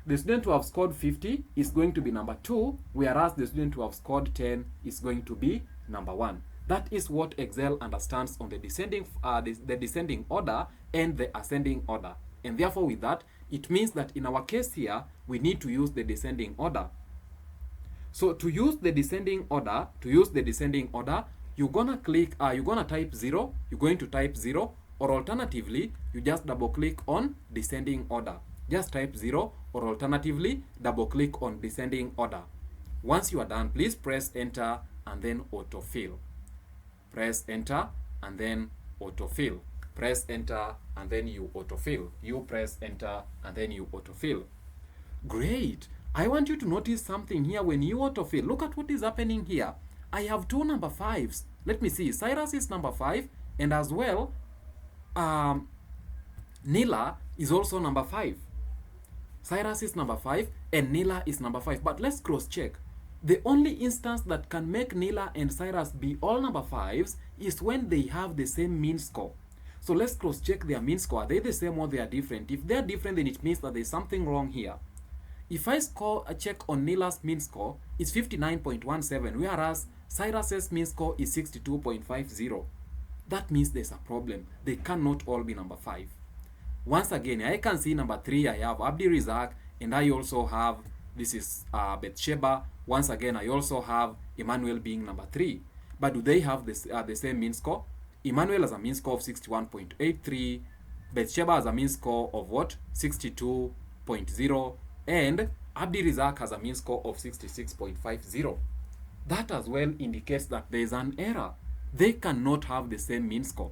the student who have scored 50 is going to be number 2, whereas the student who have scored 10 is going to be number 1. That is what Excel understands on the descending order and the ascending order. And therefore, with that, it means that in our case here, we need to use the descending order. So to use the descending order, you're gonna type 0, you're going to type 0, or alternatively, you just double click on descending order. Just type 0, or alternatively, double click on descending order. Once you are done, please press enter and then autofill. Press enter and then autofill. Press enter and then you autofill. You press enter and then you autofill. Great. I want you to notice something here when you autofill. Look at what is happening here. I have two number 5s. Let me see. Cyrus is number 5, and as well, Nila is also number 5. Cyrus is number 5 and Nila is number 5. But let's cross check. The only instance that can make Nila and Cyrus be all number 5s is when they have the same mean score. So let's cross check their mean score. Are they the same or they are different? If they are different, then it means that there's something wrong here. If I check on Nila's mean score, it's 59.17, whereas Cyrus's mean score is 62.50. That means there's a problem. They cannot all be number 5. Once again, I can see number 3, I have Abdi Rizak, and I also have, this is Bathsheba. Once again, I also have Emmanuel being number 3. But do they have the same mean score? Emmanuel has a mean score of 61.83. Bathsheba has a mean score of what? 62.0. And Abdi Rizak has a mean score of 66.50. That as well indicates that there is an error. They cannot have the same mean score.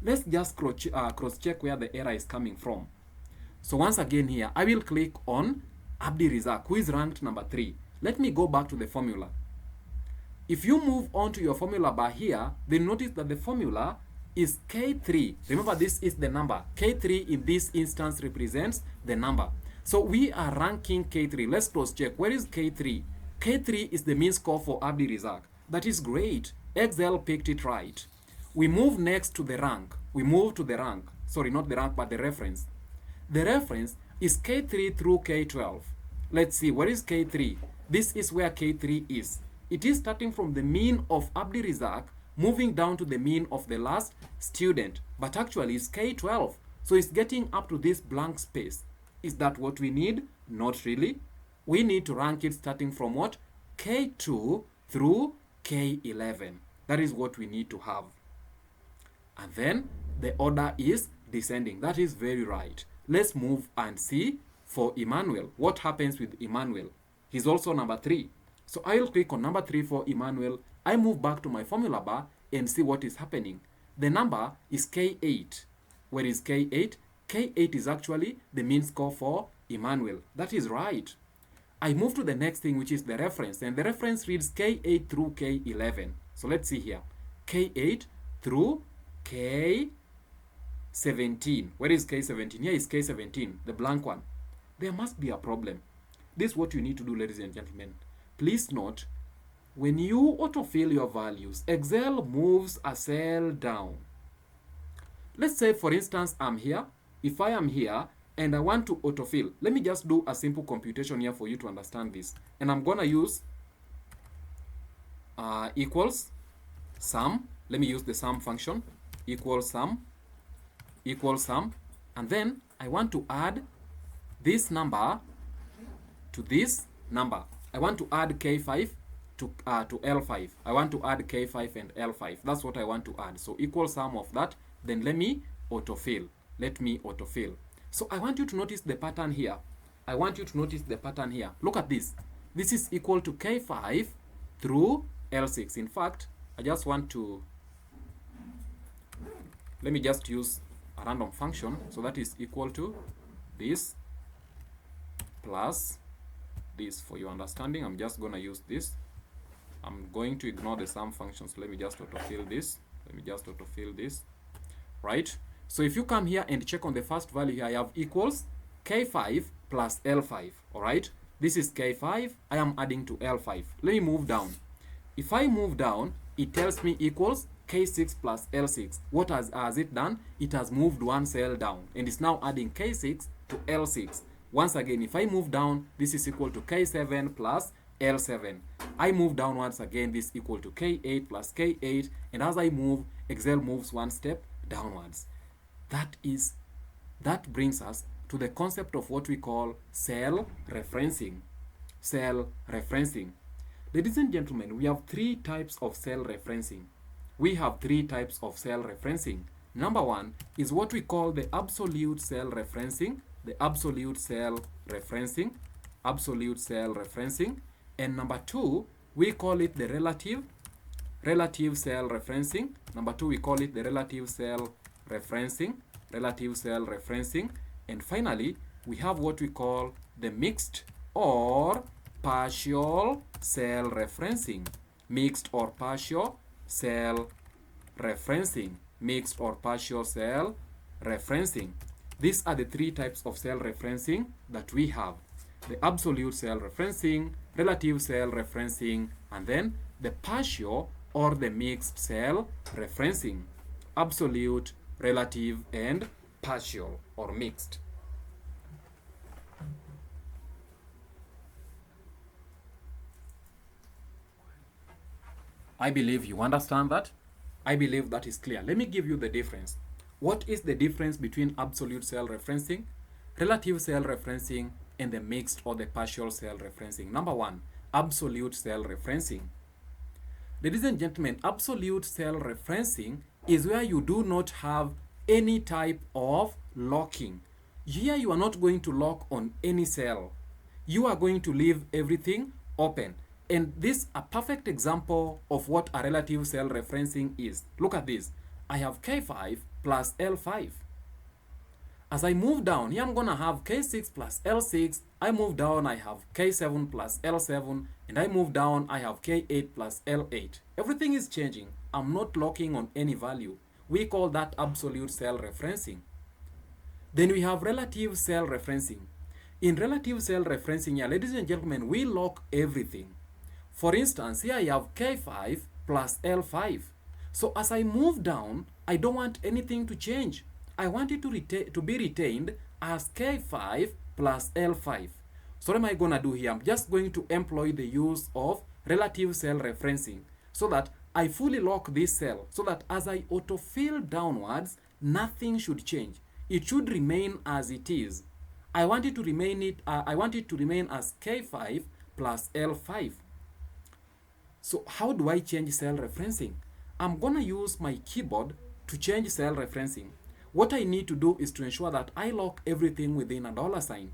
Let's just cross-check where the error is coming from. So once again here, I will click on Abdi Rizak, who is ranked number 3. Let me go back to the formula. If you move on to your formula bar here, then notice that the formula is K3. Remember, this is the number. K3 in this instance represents the number. So we are ranking K3. Let's cross-check. Where is K3? K3 is the mean score for Abdi Rizak. That is great. Excel picked it right. We move next to the rank. We move to the rank. Sorry, not the rank, but the reference. The reference is K3 through K12. Let's see, where is K3? This is where K3 is. It is starting from the mean of Abdi Rizak, moving down to the mean of the last student. But actually, it's K12. So it's getting up to this blank space. Is that what we need? Not really. We need to rank it starting from what? K2 through K11. That is what we need to have. And then the order is descending. That is very right. Let's move and see for Emmanuel. What happens with Emmanuel? He's also number 3. So I'll click on number 3 for Emmanuel. I move back to my formula bar and see what is happening. The number is K8. Where is K8? K8 is actually the mean score for Emmanuel. That is right. I move to the next thing, which is the reference. And the reference reads K8 through K11. So let's see here. K8 through K17. Where is K17? Here is K17, the blank one. There must be a problem. This is what you need to do, ladies and gentlemen. Please note, when you autofill your values, Excel moves a cell down. Let's say, for instance, I'm here. If I am here, and I want to autofill. Let me just do a simple computation here for you to understand this. And I'm gonna use equals sum. Let me use the sum function. Equals sum, and then I want to add this number to this number. I want to add K5 to L5. I want to add K5 and L5. That's what I want to add. So equal sum of that. Then let me autofill. So I want you to notice the pattern here. Look at this. This is equal to K5 through L6. In fact, I just want to, let me just use a random function. So that is equal to this plus this. For your understanding, I'm just going to use this. I'm going to ignore the sum functions. Let me just autofill this. Right? So if you come here and check on the first value here, I have equals K5 plus L5. All right? This is K5. I am adding to L5. Let me move down. If I move down, it tells me equals K6 plus L6. What has it done? It has moved one cell down and it's now adding K6 to L6. Once again, if I move down, this is equal to K7 plus L7. I move down once again, this is equal to K8 plus K8. And as I move, Excel moves one step downwards. That brings us to the concept of what we call cell referencing. Ladies and gentlemen, we have three types of cell referencing. Number one is what we call the absolute cell referencing. And number two, we call it the relative cell referencing. And finally, we have what we call the mixed or partial cell referencing. These are the three types of cell referencing that we have. The absolute cell referencing, relative cell referencing, and then the partial or the mixed cell referencing. Absolute, relative, and partial or mixed. I believe you understand that. I believe that is clear. Let me give you the difference. What is the difference between absolute cell referencing, relative cell referencing, and the mixed or the partial cell referencing? Number one, absolute cell referencing. Ladies and gentlemen, absolute cell referencing is where you do not have any type of locking. Here you are not going to lock on any cell. You are going to leave everything open. And this is a perfect example of what a relative cell referencing is. Look at this. I have K5 plus L5. As I move down, here I'm going to have K6 plus L6. I move down, I have K7 plus L7. And I move down, I have K8 plus L8. Everything is changing. I'm not locking on any value. We call that absolute cell referencing. Then we have relative cell referencing. In relative cell referencing, here, ladies and gentlemen, we lock everything. For instance, here I have K5 plus L5. So as I move down, I don't want anything to change. I want it to be retained as K5 plus L5. So what am I going to do here? I'm just going to employ the use of relative cell referencing so that I fully lock this cell so that as I autofill downwards, nothing should change. It should remain as it is. I want it to remain as K5 plus L5. So how do I change cell referencing? I'm going to use my keyboard to change cell referencing. What I need to do is to ensure that I lock everything within a $sign.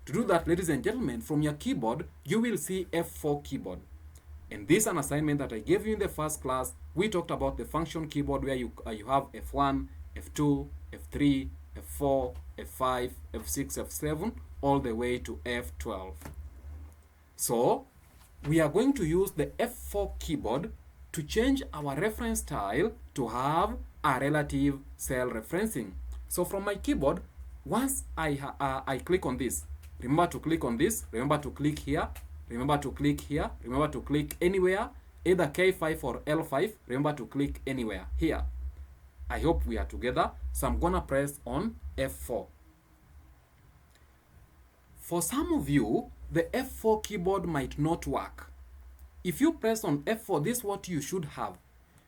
To do that, ladies and gentlemen, from your keyboard, you will see F4 keyboard. And this is an assignment that I gave you in the first class. We talked about the function keyboard where you have F1, F2, F3, F4, F5, F6, F7, all the way to F12. So we are going to use the F4 keyboard to change our reference style to have a relative cell referencing. So from my keyboard, once I click on this, remember to click on this, remember to click here, remember to click here, remember to click anywhere, either K5 or L5, remember to click anywhere here. I hope we are together. So I'm gonna press on F4. For some of you, the F4 keyboard might not work. If you press on F4, this is what you should have.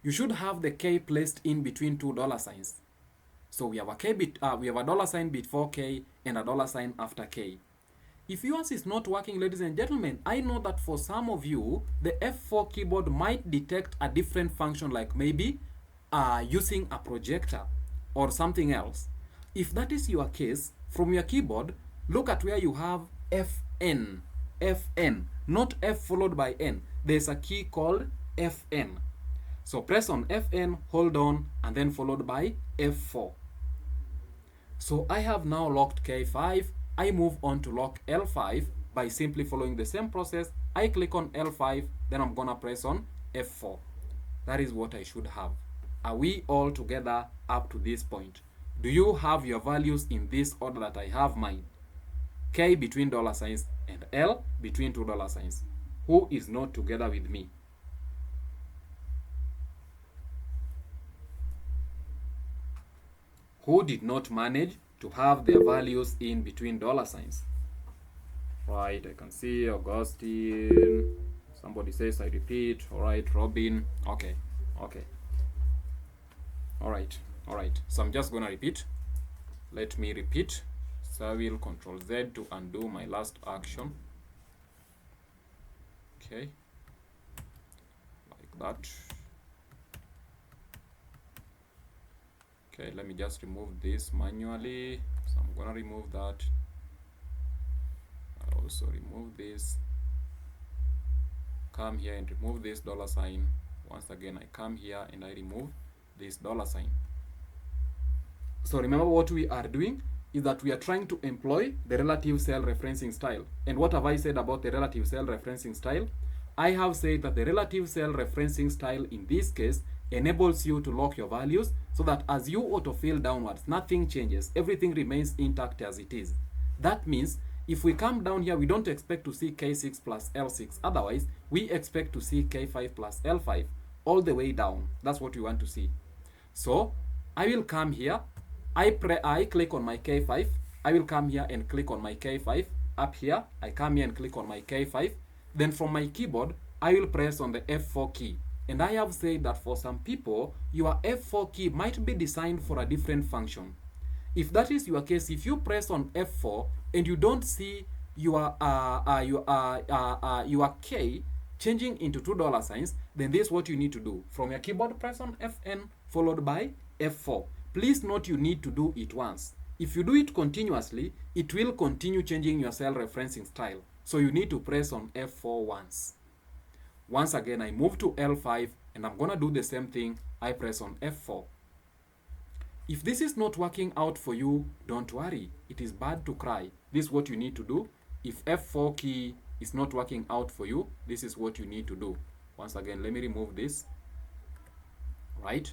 You should have the K placed in between two dollar signs. So we have a K bit, we have a dollar sign before K and a dollar sign after K. If yours is not working, ladies and gentlemen, I know that for some of you, the F4 keyboard might detect a different function, like maybe using a projector or something else. If that is your case, from your keyboard, look at where you have Fn. Fn, not F followed by N. There's a key called Fn. So press on Fn, hold on, and then followed by F4. So I have now locked K5. I move on to lock L5 by simply following the same process. I click on L5, then I'm gonna press on F4. That is what I should have. Are we all together up to this point? Do you have your values in this order that I have mine? K between dollar signs and L between two dollar signs. Who is not together with me? Who did not manage to have their values in between dollar signs? Right, I can see Augustine. Somebody says I repeat. All right, Robin. Okay. All right. So I'm just gonna repeat. Let me repeat. So I will Control Z to undo my last action. Okay, like that. Okay, let me just remove this manually. So I'm gonna remove that. I'll also remove this. Come here and remove this dollar sign. Once again, I come here and I remove this dollar sign. So remember, what we are doing is that we are trying to employ the relative cell referencing style. And what have I said about the relative cell referencing style? I have said that the relative cell referencing style in this case enables you to lock your values so that as you autofill downwards, nothing changes. Everything remains intact as it is. That means if we come down here, we don't expect to see K6 plus L6. Otherwise, we expect to see K5 plus L5 all the way down. That's what we want to see. So I will come here. I click on my K5. I will come here and click on my K5. Up here, I come here and click on my K5. Then from my keyboard, I will press on the F4 key. And I have said that for some people, your F4 key might be designed for a different function. If that is your case, if you press on F4 and you don't see your K changing into two dollar signs, then this is what you need to do. From your keyboard, press on Fn followed by F4. Please note you need to do it once. If you do it continuously, it will continue changing your cell referencing style. So you need to press on F4 once. Once again, I move to L5 and I'm gonna do the same thing. I press on F4. If this is not working out for you, don't worry. It is bad to cry. This is what you need to do. If F4 key is not working out for you, this is what you need to do. Once again, let me remove this. Right?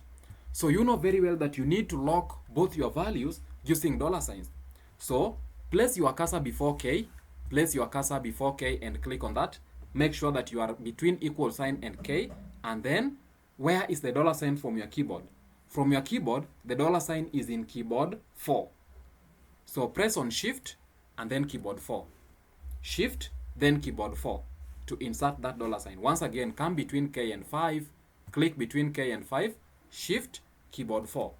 So you know very well that you need to lock both your values using dollar signs. So place your cursor before K. Place your cursor before K and click on that. Make sure that you are between equal sign and K. And then, where is the dollar sign from your keyboard? From your keyboard, the dollar sign is in keyboard 4. So press on Shift and then keyboard 4. Shift, then keyboard 4 to insert that dollar sign. Once again, come between K and 5. Click between K and 5. Shift, keyboard 4.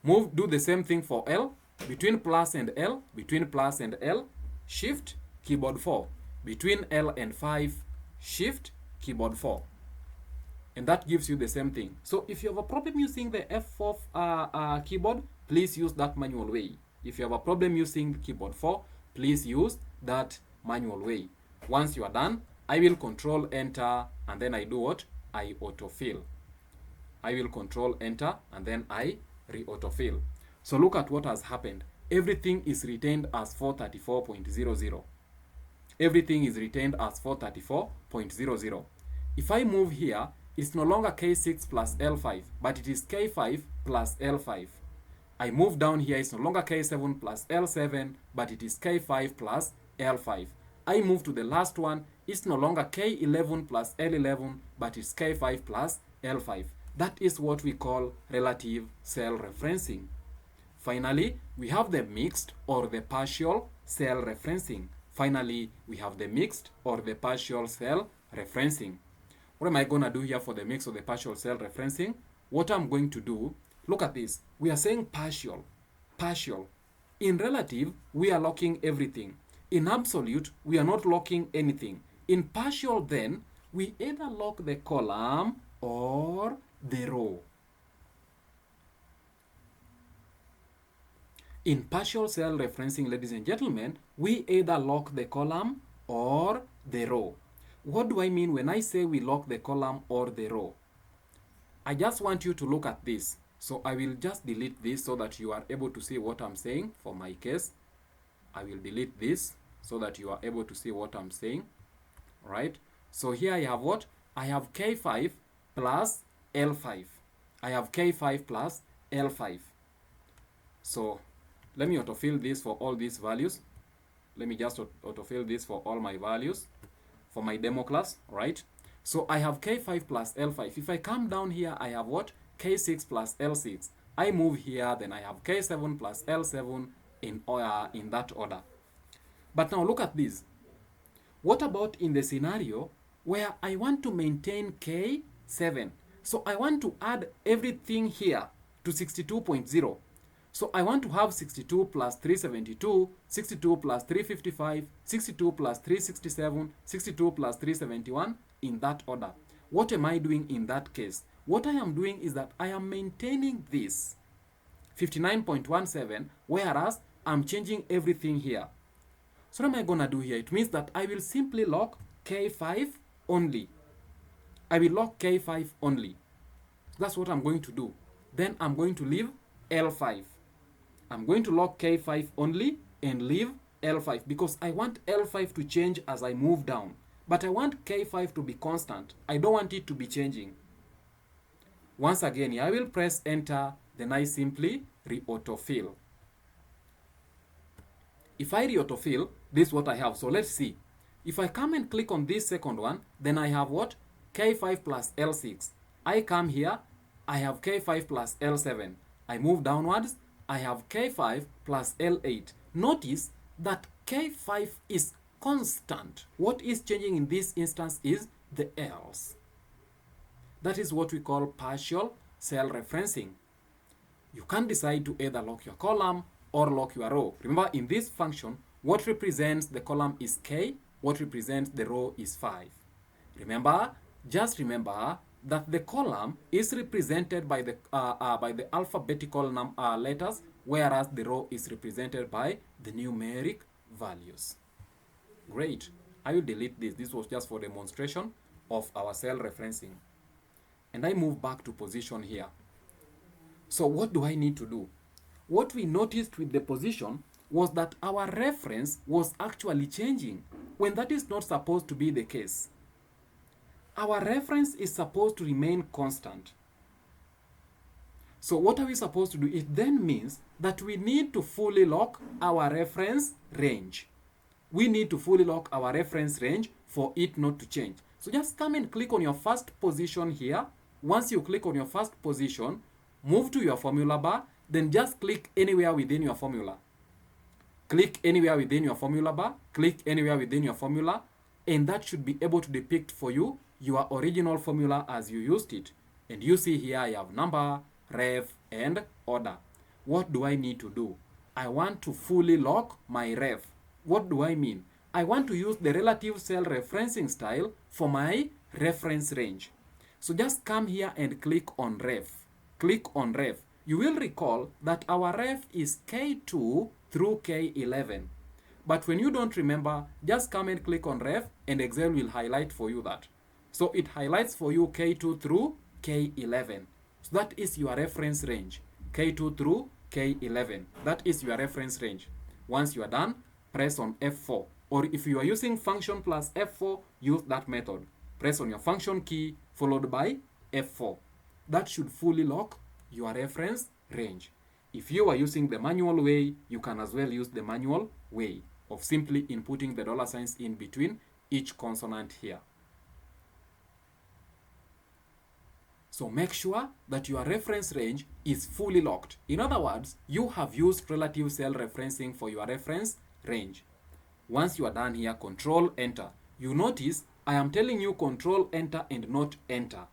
Move, do the same thing for L. Between plus and L, between plus and L. Shift, keyboard 4. Between L and 5, Shift, keyboard 4. And that gives you the same thing. So if you have a problem using the F4 keyboard, please use that manual way. If you have a problem using keyboard 4, please use that manual way. Once you are done, I will Control Enter and then I do what? I autofill. I will Control Enter and then I re-autofill. So look at what has happened. Everything is retained as 434.00. Everything is retained as 434.00. If I move here, it's no longer K6 plus L5, but it is K5 plus L5. I move down here, it's no longer K7 plus L7, but it is K5 plus L5. I move to the last one, it's no longer K11 plus L11, but it's K5 plus L5. That is what we call relative cell referencing. Finally, we have the mixed or the partial cell referencing. Finally, we have the mixed or the partial cell referencing. What am I going to do here for the mixed or the partial cell referencing? What I'm going to do, look at this. We are saying partial, partial. In relative, we are locking everything. In absolute, we are not locking anything. In partial, then, we either lock the column or the row. In partial cell referencing, ladies and gentlemen, we either lock the column or the row. What do I mean when I say we lock the column or the row? I just want you to look at this. So I will just delete this so that you are able to see what I'm saying for my case. I will delete this so that you are able to see what I'm saying. Right? So here I have what? I have K5 plus L5. I have K5 plus L5. So let me autofill this for all these values. Let me just autofill this for all my values for my demo class, right? So I have K5 plus L5. If I come down here, I have what? K6 plus L6. I move here, then I have K7 plus L7 in that order. But now look at this. What about in the scenario where I want to maintain K7? So I want to add everything here to 62.0. So I want to have 62 plus 372, 62 plus 355, 62 plus 367, 62 plus 371 in that order. What am I doing in that case? What I am doing is that I am maintaining this 59.17, whereas I'm changing everything here. So what am I going to do here? It means that I will simply lock K5 only. I will lock K5 only. That's what I'm going to do. Then I'm going to leave L5. I'm going to lock K5 only and leave L5 because I want L5 to change as I move down. But I want K5 to be constant. I don't want it to be changing. Once again, I will press enter, then I simply re-autofill. If I re-autofill, this is what I have. So let's see. If I come and click on this second one, then I have what? K5 plus L6. I come here, I have K5 plus L7. I move downwards, I have K5 plus L8. Notice that K5 is constant. What is changing in this instance is the L's. That is what we call partial cell referencing. You can decide to either lock your column or lock your row. Remember, in this function, what represents the column is K, what represents the row is 5. Remember, just remember that the column is represented by the alphabetical letters, whereas the row is represented by the numeric values. Great. I will delete this. This was just for demonstration of our cell referencing. And I move back to position here. So what do I need to do? What we noticed with the position was that our reference was actually changing when that is not supposed to be the case. Our reference is supposed to remain constant. So what are we supposed to do? It then means that we need to fully lock our reference range. We need to fully lock our reference range for it not to change. So just come and click on your first position here. Once you click on your first position, move to your formula bar, then just click anywhere within your formula. Click anywhere within your formula bar, click anywhere within your formula, and that should be able to depict for you your original formula as you used it. And you see here I have number, ref, and order. What do I need to do? I want to fully lock my ref. What do I mean? I want to use the relative cell referencing style for my reference range. So just come here and click on ref. Click on ref. You will recall that our ref is K2 through K11. But when you don't remember, just come and click on ref and Excel will highlight for you that. So it highlights for you K2 through K11. So that is your reference range. K2 through K11. That is your reference range. Once you are done, press on F4. Or if you are using function plus F4, use that method. Press on your function key followed by F4. That should fully lock your reference range. If you are using the manual way, you can as well use the manual way of simply inputting the dollar signs in between each consonant here. So make sure that your reference range is fully locked. In other words, you have used relative cell referencing for your reference range. Once you are done here, control enter. You notice I am telling you control enter and not enter.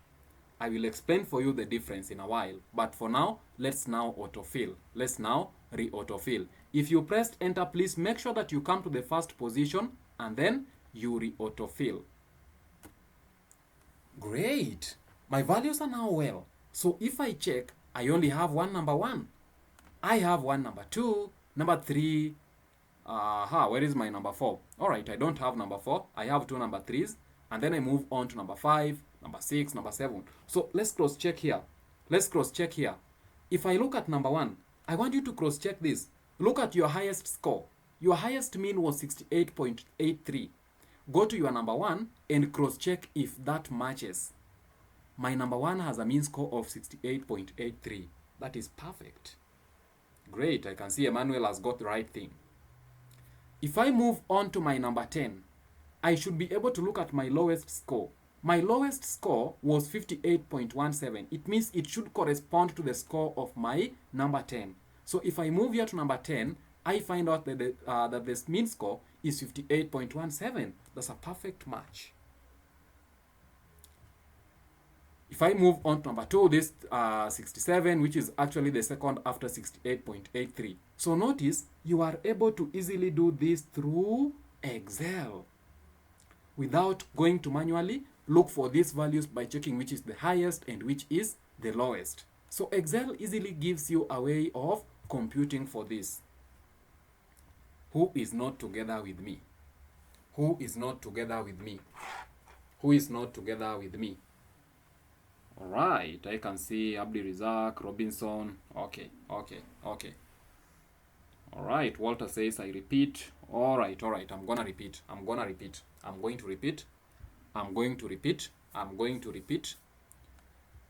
I will explain for you the difference in a while, but for now, let's now autofill. Let's now re-autofill. If you pressed enter, please make sure that you come to the first position and then you re-autofill. Great! My values are now well. So if I check, I only have one number 1. I have one number 2, number 3. Where is my number 4? Alright, I don't have number 4. I have 2 number 3s. And then I move on to number 5, number 6, number 7. So let's cross check here. Let's cross check here. If I look at number 1, I want you to cross check this. Look at your highest score. Your highest mean was 68.83. Go to your number 1 and cross check if that matches. My number 1 has a mean score of 68.83. That is perfect. Great, I can see Emmanuel has got the right thing. If I move on to my number 10, I should be able to look at my lowest score. My lowest score was 58.17. It means it should correspond to the score of my number 10. So if I move here to number 10, I find out that that this mean score is 58.17. That's a perfect match. If I move on to number 2, this 67, which is actually the second after 68.83. So notice you are able to easily do this through Excel without going to manually look for these values by checking which is the highest and which is the lowest. So Excel easily gives you a way of computing for this. Who is not together with me? Who is not together with me? Who is not together with me? All right, I can see Abdi Rizak, Robinson. Okay. All right, Walter says I repeat. All right, I'm going to repeat. I'm going to repeat.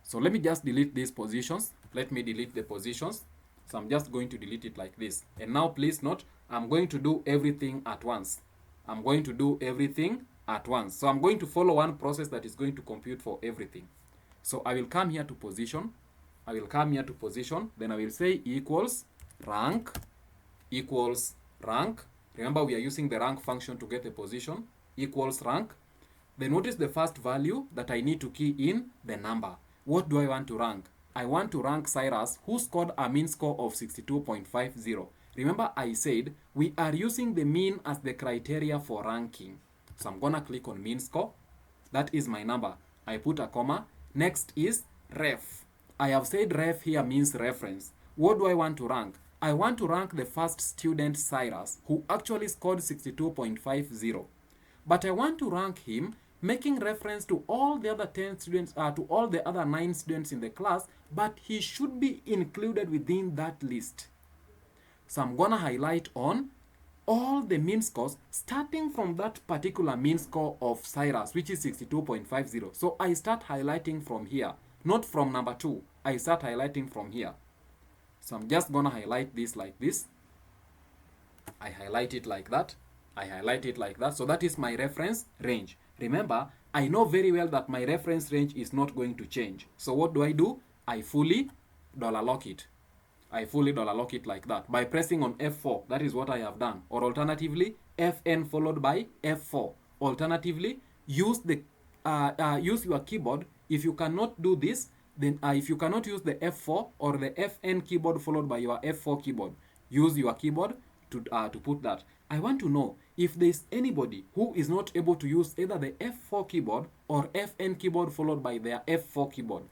So let me just delete these positions. Let me delete the positions. So I'm just going to delete it like this. And now please note, I'm going to do everything at once. So I'm going to follow one process that is going to compute for everything. So I will come here to position. Then I will say equals rank. Remember, we are using the rank function to get a position. Equals rank. Then notice the first value that I need to key in the number. What do I want to rank? I want to rank Cyrus, who scored a mean score of 62.50. Remember, I said we are using the mean as the criteria for ranking. So I'm gonna click on mean score. That is my number. I put a comma. Next is ref. I have said ref here means reference. What do I want to rank? I want to rank the first student, Cyrus, who actually scored 62.50. But I want to rank him making reference to all the other 10 students, to all the other 9 students in the class, but he should be included within that list. So I'm gonna highlight on all the mean scores starting from that particular mean score of Cyrus, which is 62.50. So I start highlighting from here, not from number 2. I start highlighting from here. So I'm just gonna highlight this like this. I highlight it like that. So that is my reference range. Remember, I know very well that my reference range is not going to change. So what do? I fully $lock it. Like that by pressing on F4. That is what I have done. Or alternatively, Fn followed by F4. Alternatively, use your keyboard. If you cannot do this, then if you cannot use the F4 or the Fn keyboard followed by your F4 keyboard, use your keyboard to put that. I want to know if there is anybody who is not able to use either the F4 keyboard or Fn keyboard followed by their F4 keyboard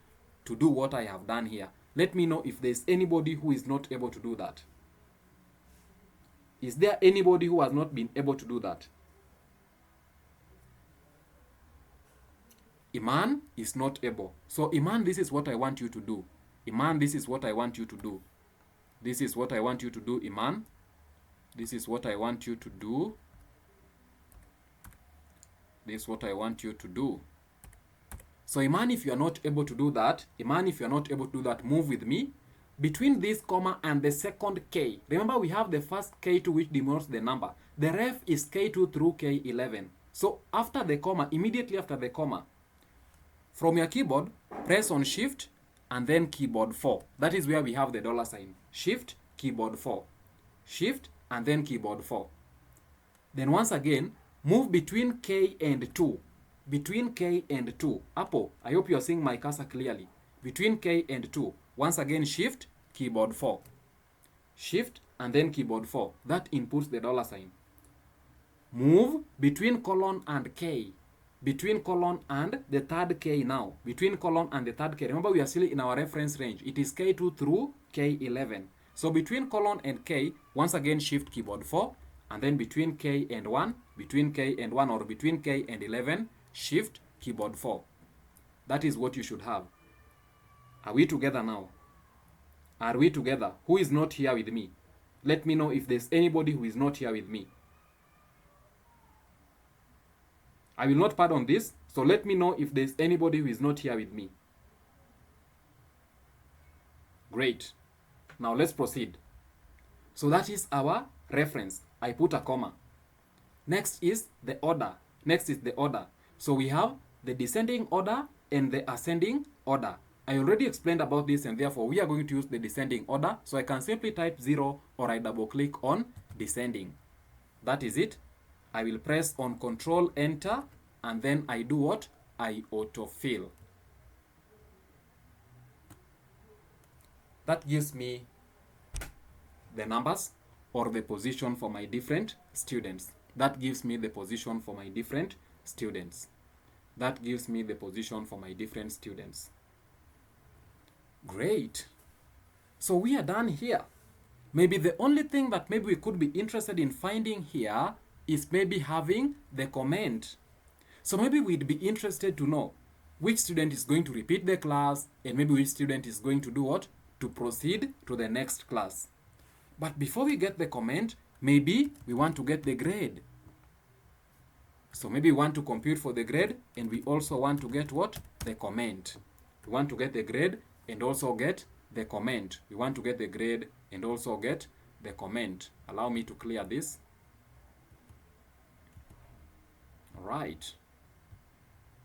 to do what I have done here. Let me know if there is anybody who is not able to do that. Is there anybody who has not been able to do that? Iman is not able. So Iman, this is what I want you to do. Iman, this is what I want you to do. This is what I want you to do, Iman. This is what I want you to do. This is what I want you to do. So Iman, if you are not able to do that, move with me between this comma and the second K. Remember, we have the first K2 which denotes the number. The ref is K2 through K11. So after the comma, immediately after the comma, from your keyboard, press on Shift and then keyboard 4. That is where we have the $sign. Shift, keyboard 4. Shift and then keyboard 4. Then once again, move between K and 2. Between K and 2. Apple, I hope you are seeing my cursor clearly. Between K and 2. Once again, shift, keyboard 4. Shift, and then keyboard 4. That inputs the dollar sign. Move between colon and K. Between colon and the third K now. Between colon and the third K. Remember, we are still in our reference range. It is K2 through K11. So between colon and K, once again, shift keyboard 4. And then between K and 1, between K and 1 or between K and 11, shift keyboard 4. That is what you should have. Are we together now? Are we together? Who is not here with me? Let me know if there's anybody who is not here with me. I will not pardon this, so let me know if there's anybody who is not here with me. Great. Now let's proceed. So that is our reference. I put a comma. Next is the order. Next is the order. So we have the descending order and the ascending order. I already explained about this, and therefore we are going to use the descending order. So I can simply type 0 or I double click on descending. That is it. I will press on Control Enter, and then I do what? I autofill. That gives me the numbers or the position for my different students. That gives me the position for my different students. That gives me the position for my different students. Great. So we are done here. Maybe the only thing that maybe we could be interested in finding here is maybe having the comment. So maybe we'd be interested to know which student is going to repeat the class, and maybe which student is going to do what? To proceed to the next class. But before we get the comment, maybe we want to get the grade. So maybe we want to compute for the grade, and we also want to get what? The comment. We want to get the grade and also get the comment. We want to get the grade and also get the comment. Allow me to clear this. All right.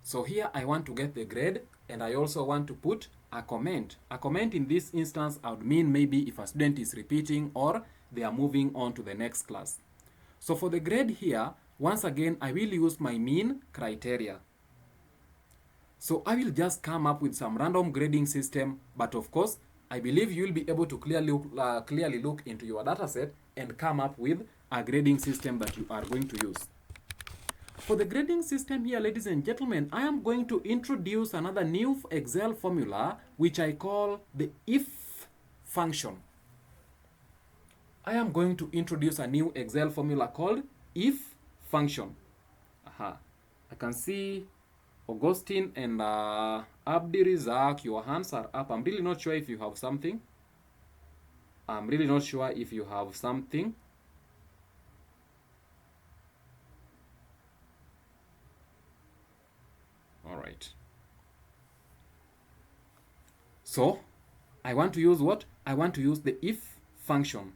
So here I want to get the grade, and I also want to put a comment. A comment in this instance I would mean maybe if a student is repeating or they are moving on to the next class. So for the grade here, once again, I will use my mean criteria. So I will just come up with some random grading system, but of course, I believe you will be able to clearly look into your data set and come up with a grading system that you are going to use. For the grading system here, ladies and gentlemen, I am going to introduce another new Excel formula, which I call the if function. I am going to introduce a new Excel formula called if function. I can see Augustine and Abdirizak, your hands are up. I'm really not sure if you have something. All right. So I want to use what? I want to use the if function.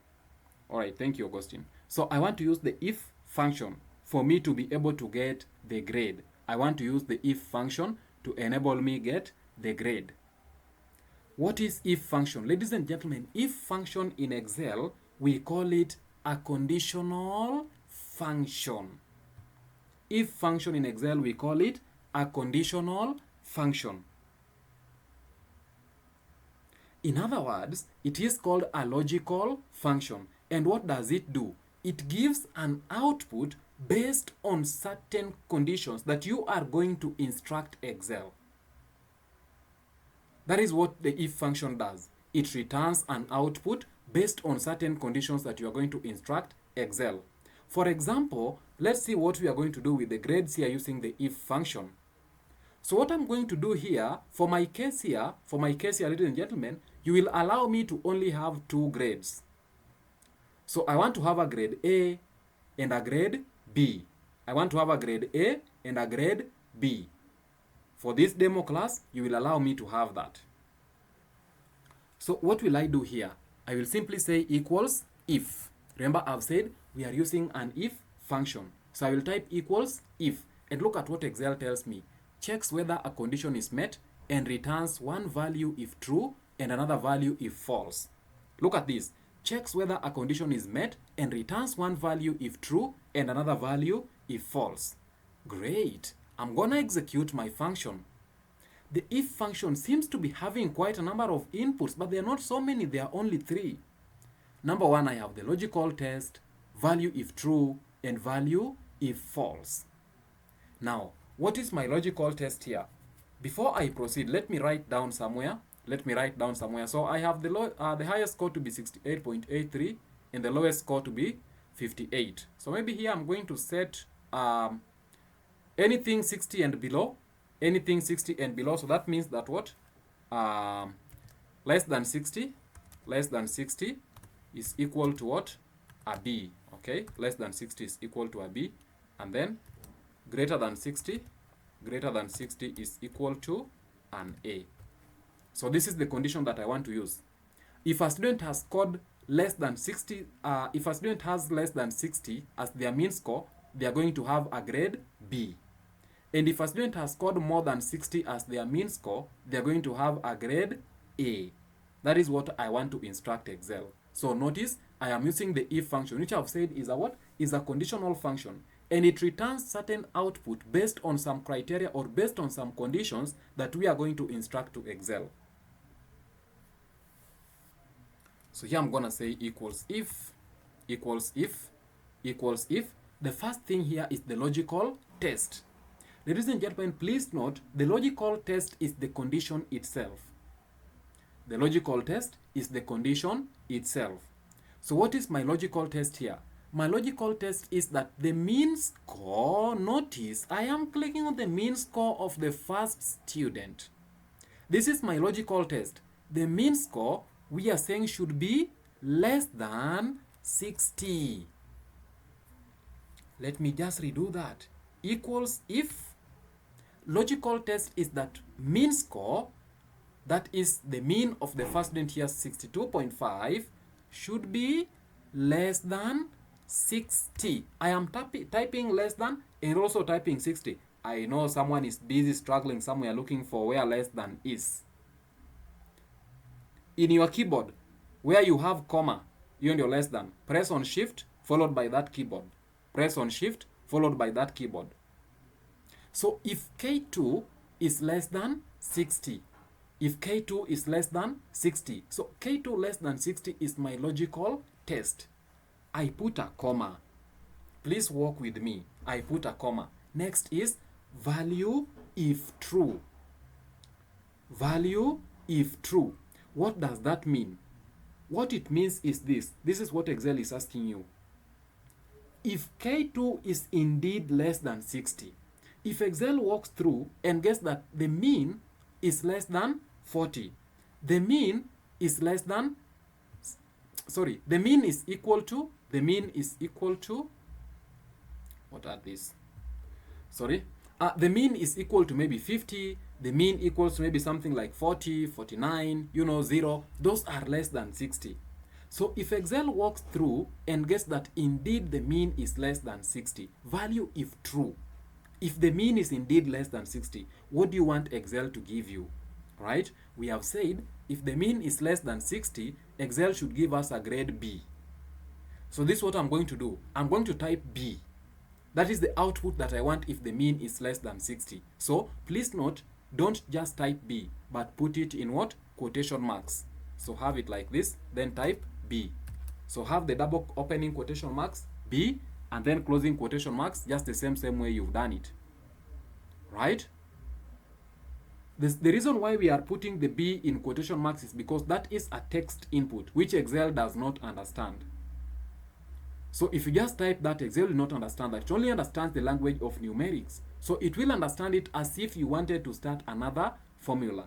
All right, thank you, Augustine. So I want to use the if function for me to be able to get the grade. I want to use the if function to enable me get the grade. What is if function? Ladies and gentlemen, if function in Excel, we call it a conditional function. If function in Excel, we call it a conditional function. In other words, it is called a logical function. And what does it do? It gives an output based on certain conditions that you are going to instruct Excel. That is what the if function does. It returns an output based on certain conditions that you are going to instruct Excel. For example, let's see what we are going to do with the grades here using the if function. So what I'm going to do here, for my case here, ladies and gentlemen, you will allow me to only have 2 grades. So I want to have a grade A and a grade B. I want to have a grade A and a grade B. For this demo class, you will allow me to have that. So what will I do here? I will simply say equals if. Remember, I've said we are using an if function. So I will type equals if, and look at what Excel tells me. Checks whether a condition is met and returns one value if true and another value if false. Look at this. checks whether a condition is met, and returns one value if true and another value if false. Great. I'm gonna execute my function. The if function seems to be having quite a number of inputs, but there are not so many, there are only 3. Number 1, I have the logical test, value if true, and value if false. Now, what is my logical test here? Before I proceed, let me write down somewhere. So I have the highest score to be 68.83 and the lowest score to be 58. So maybe here I'm going to set anything 60 and below. So that means that what? Less than 60 is equal to what? A B. Okay, less than 60 is equal to a B, and then greater than 60 is equal to an A. So this is the condition that I want to use. If a student has scored less than 60, if a student has less than 60 as their mean score, they are going to have a grade B. And if a student has scored more than 60 as their mean score, they are going to have a grade A. That is what I want to instruct Excel. So notice I am using the if function, which I've said is a what? Is a conditional function. And it returns certain output based on some criteria or based on some conditions that we are going to instruct to Excel. So here I'm going to say equals if. The first thing here is the logical test. Ladies and gentlemen, please note the logical test is the condition itself. The logical test is the condition itself. So what is my logical test here? My logical test is that the mean score, notice I am clicking on the mean score of the first student. This is my logical test. The mean score we are saying should be less than 60. Let me just redo that. Equals if logical test is that mean score, that is the mean of the first student here, 62.5, should be less than 60. I am typing less than and also typing 60. I know someone is busy struggling somewhere looking for where less than is. In your keyboard, where you have comma, you and your less than, press on shift followed by that keyboard. Press on shift followed by that keyboard. So if K2 is less than 60, so K2 less than 60 is my logical test. I put a comma. Please walk with me. I put a comma. Next is value if true. Value if true. What does that mean? What it means is this. This is what Excel is asking you. If K2 is indeed less than 60, if Excel walks through and gets that the mean is less than 40, the mean is less than, the mean is equal to, what are these? The mean is equal to maybe 50, the mean equals to maybe something like 40, 49, 0. Those are less than 60. So if Excel walks through and gets that indeed the mean is less than 60, value if true. If the mean is indeed less than 60, what do you want Excel to give you? Right? We have said if the mean is less than 60, Excel should give us a grade B. So this is what I'm going to do. I'm going to type B. That is the output that I want if the mean is less than 60. So please note, don't just type B, but put it in what? Quotation marks. So have it like this, then type B. So have the double opening quotation marks, B, and then closing quotation marks, just the same way you've done it. Right? The reason why we are putting the B in quotation marks is because that is a text input, which Excel does not understand. So if you just type that, Excel will not understand that. It only understands the language of numerics. So it will understand it as if you wanted to start another formula.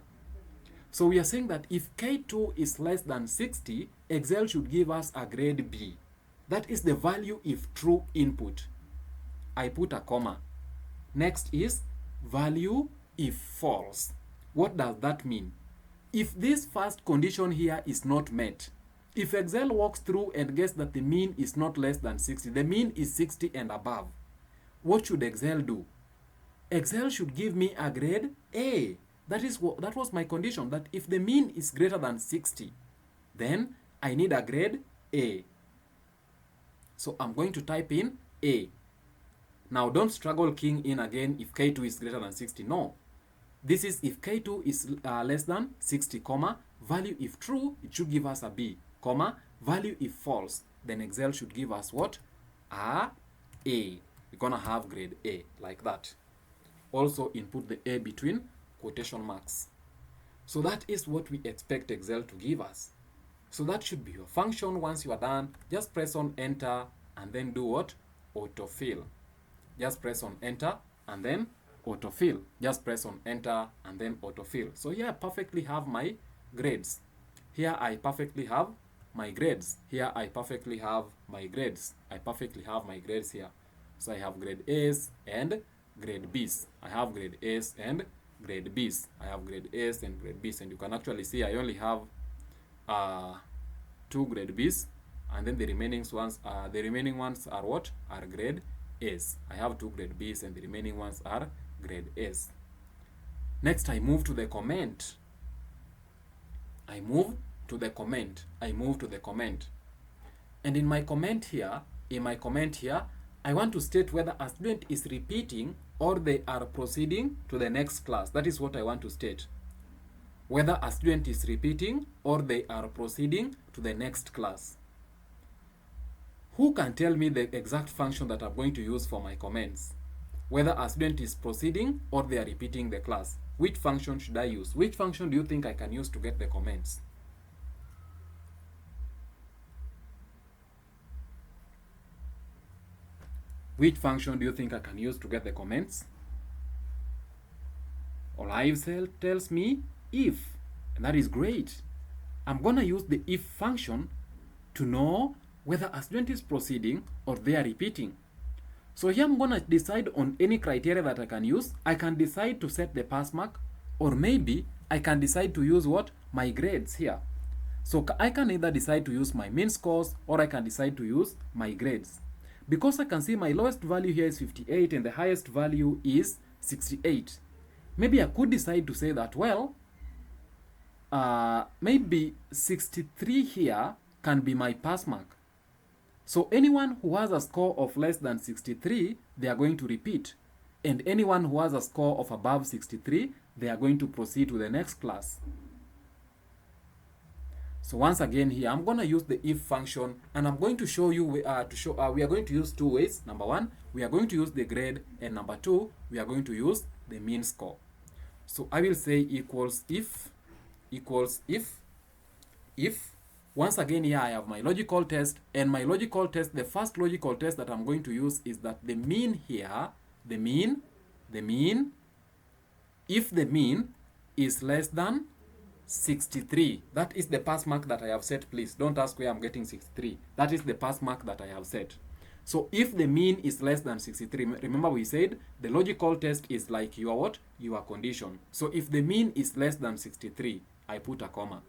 So we are saying that if K2 is less than 60, Excel should give us a grade B. That is the value if true input. I put a comma. Next is value if false. What does that mean? If this first condition here is not met, if Excel walks through and gets that the mean is not less than 60, the mean is 60 and above, what should Excel do? Excel should give me a grade A. That was my condition, that if the mean is greater than 60, then I need a grade A. So I'm going to type in A. Now don't struggle keying in again if K2 is greater than 60. No. This is if K2 is less than 60, comma, value if true, it should give us a B, comma, value if false, then Excel should give us what? A. We're gonna have grade A, like that. Also input the A between quotation marks. So that is what we expect Excel to give us. So that should be your function. Once you are done, just press on enter and then do what? Autofill. Just press on enter and then autofill. Just press on enter and then autofill. So here I perfectly have my grades. Here I perfectly have my grades. Here I perfectly have my grades. I perfectly have my grades here. So I have grade A's and grade B's. I have grade A's and grade B's. I have grade A's and grade B's. And you can actually see I only have 2 grade B's, and then the remaining ones are what? Are grade A's. I have 2 grade B's and the remaining ones are grade A's. Next, I move to the comment. I move to the comment. And in my comment here, I want to state whether a student is repeating or they are proceeding to the next class. That is what I want to state. Whether a student is repeating or they are proceeding to the next class. Who can tell me the exact function that I'm going to use for my comments? Whether a student is proceeding or they are repeating the class. Which function should I use? Which function do you think I can use to get the comments? Which function do you think I can use to get the comments? Olivecell tells me if, and that is great. I'm going to use the if function to know whether a student is proceeding or they are repeating. So here I'm going to decide on any criteria that I can use. I can decide to set the pass mark, or maybe I can decide to use what? My grades here. So I can either decide to use my mean scores or I can decide to use my grades. Because I can see my lowest value here is 58 and the highest value is 68. Maybe I could decide to say that, well, maybe 63 here can be my pass mark. So anyone who has a score of less than 63, they are going to repeat. And anyone who has a score of above 63, they are going to proceed to the next class. So once again here, I'm going to use the if function, and I'm going to show you, we are going to use 2 ways. Number 1, we are going to use the grade, and number 2, we are going to use the mean score. So I will say equals if, once again here I have my logical test, and my logical test, the first logical test that I'm going to use is that the mean here, the mean, if the mean is less than 63, that is the pass mark that I have set. Please don't ask where I'm getting 63. That is the pass mark that I have set. So if the mean is less than 63, remember we said the logical test is like your what? Your condition. So if the mean is less than 63, I put a comma.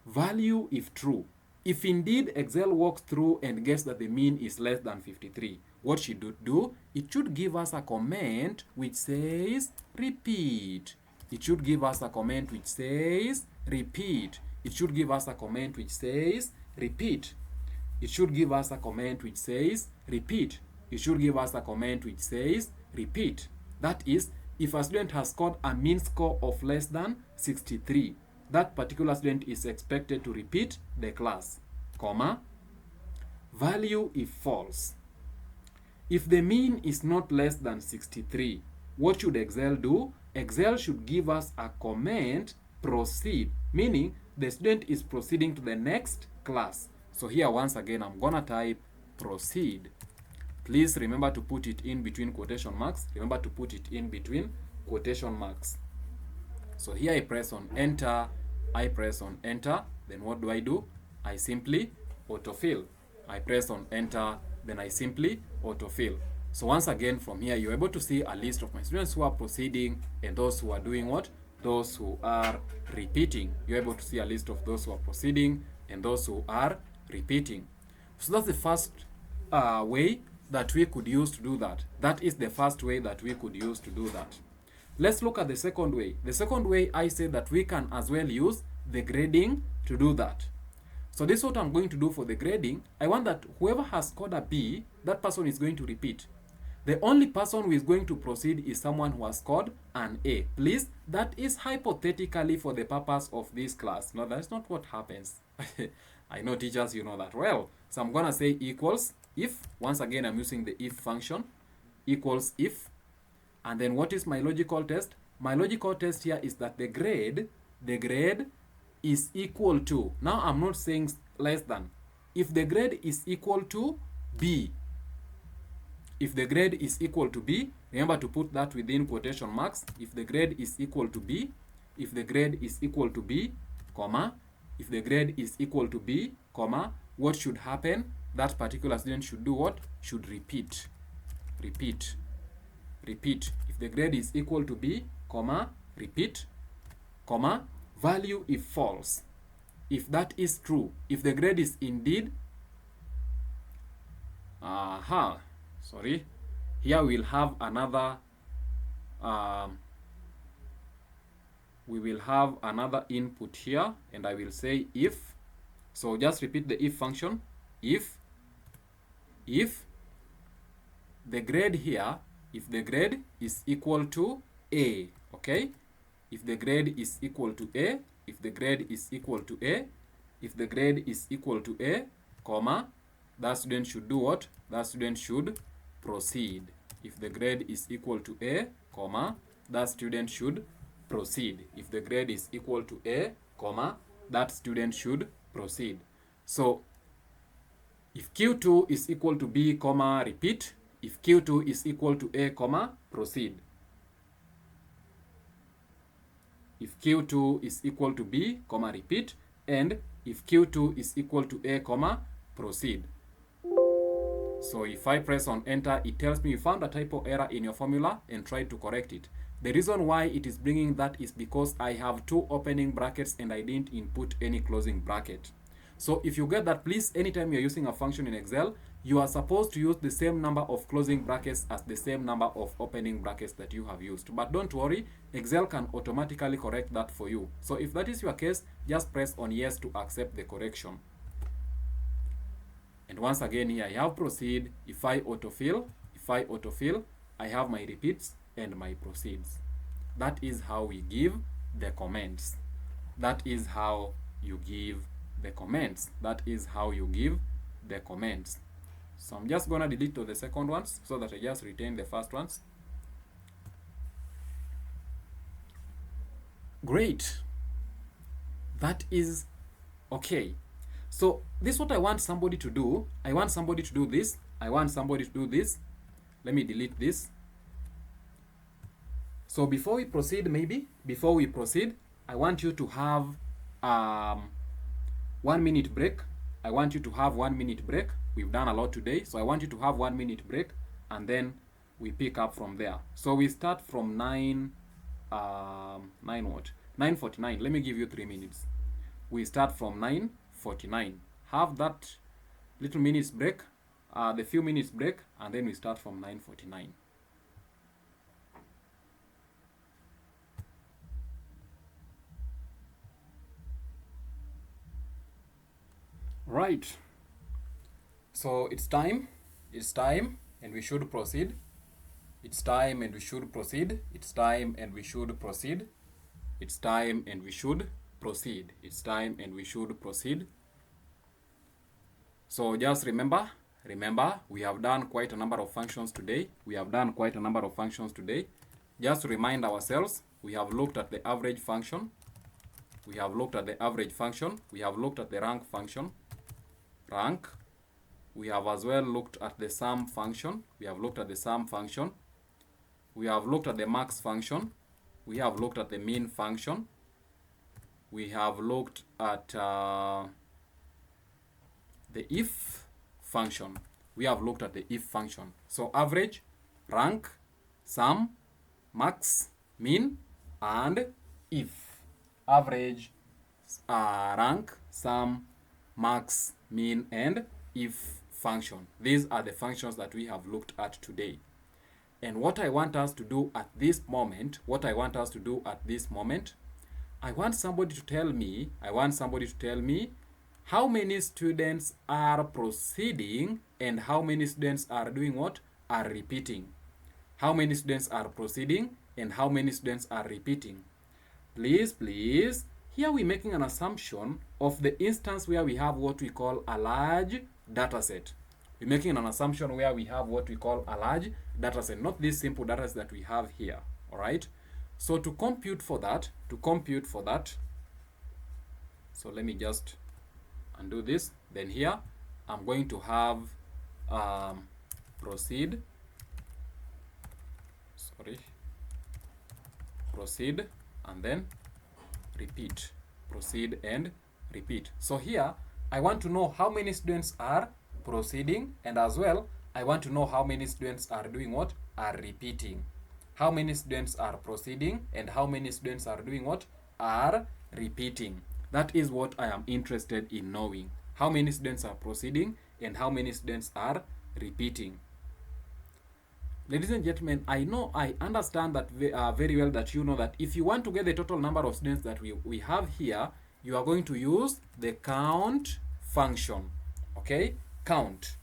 Value if true. If indeed Excel walks through and gets that the mean is less than 53, what should it do? It should give us a comment which says repeat. It should give us a comment which says repeat. It should give us a comment which says repeat. It should give us a comment which says repeat. It should give us a comment which says repeat. That is, if a student has scored a mean score of less than 63, that particular student is expected to repeat the class, comma, value if false. If the mean is not less than 63, what should Excel do? Excel should give us a comment proceed, meaning the student is proceeding to the next class. So here once again I'm gonna type proceed. Please remember to put it in between quotation marks. Remember to put it in between quotation marks. So here I press on enter. Then what do? I simply autofill. I press on enter, then I simply autofill. So once again from here you're able to see a list of my students who are proceeding and those who are doing what? Those who are repeating. You're able to see a list of those who are proceeding and those who are repeating. So that's the first way that we could use to do that. That is the first way that we could use to do that. Let's look at the second way. The second way, I say that we can as well use the grading to do that. So this is what I'm going to do for the grading. I want that whoever has scored a B, that person is going to repeat. The only person who is going to proceed is someone who has scored an A. Please, that is hypothetically for the purpose of this class. No, that's not what happens. I know teachers, you know that well. So I'm going to say equals if. Once again, I'm using the if function. Equals if. And then what is my logical test? My logical test here is that the grade is equal to. Now I'm not saying less than. If the grade is equal to B, if the grade is equal to B, remember to put that within quotation marks. If the grade is equal to B, if the grade is equal to B, comma, if the grade is equal to B, comma, what should happen? That particular student should do what? Should repeat. Repeat. Repeat. If the grade is equal to B, comma, repeat, comma, value if false. If that is true, if the grade is indeed, sorry, here we'll have another, we will have another input here, and I will say if. So just repeat the if function. If the grade here, if the grade is equal to A, okay? If the grade is equal to A, if the grade is equal to A, if the grade is equal to A, comma, that student should do what? That student should proceed. If the grade is equal to A, comma, that student should proceed. If the grade is equal to A, comma, that student should proceed. So if Q2 is equal to B, comma, repeat. If Q2 is equal to A, comma, proceed. If Q2 is equal to B, comma, repeat. And if Q2 is equal to A, comma, proceed. So if I press on enter, it tells me you found a typo error in your formula and try to correct it. The reason why it is bringing that is because I have two opening brackets and I didn't input any closing bracket. So if you get that, please, anytime you're using a function in Excel, you are supposed to use the same number of closing brackets as the same number of opening brackets that you have used. But don't worry, Excel can automatically correct that for you. So if that is your case, just press on yes to accept the correction. And once again here, I have proceed. If I autofill, I have my repeats and my proceeds. That is how we give the comments. That is how you give the comments. That is how you give the comments. So I'm just gonna delete to the second ones so that I just retain the first ones. Great. That is okay. So this is what I want somebody to do. I want somebody to do this. I want somebody to do this. Let me delete this. So before we proceed, I want you to have 1 minute break. I want you to have 1 minute break. We've done a lot today, so I want you to have 1 minute break, and then we pick up from there. So we start from 9:49. Let me give you 3 minutes. We start from 9:49. Have that little minutes break, the few minutes break, and then we start from 9:49. Right. So it's time, and we should proceed. It's time, and we should proceed. It's time, and we should proceed. It's time, and we should proceed. It's time, and we should proceed. So just remember, we have done quite a number of functions today. Just to remind ourselves, we have looked at the average function. We have looked at the rank function. We have as well looked at the sum function. We have looked at the max function. We have looked at the mean function. We have looked at the if function. So average, rank, sum, max, mean, and if. Average, rank, sum, max, mean, and if function. These are the functions that we have looked at today. And what I want us to do at this moment, I want somebody to tell me how many students are proceeding and how many students are doing what? Are repeating. How many students are proceeding and how many students are repeating. Please, please, here we're making an assumption of the instance where we have what we call a large data set. We're making an assumption where we have what we call a large data set, not this simple data set that we have here. All right. So to compute for that, so let me just undo this. Then here, I'm going to have proceed. Proceed and then repeat. Proceed and repeat. So here, I want to know how many students are proceeding, and as well, I want to know how many students are doing what? Are repeating. How many students are proceeding and how many students are doing what? Are repeating. That is what I am interested in knowing. How many students are proceeding and how many students are repeating. Ladies and gentlemen, I understand that very well, that you know that if you want to get the total number of students that we have here, you are going to use the count function. Okay? Count.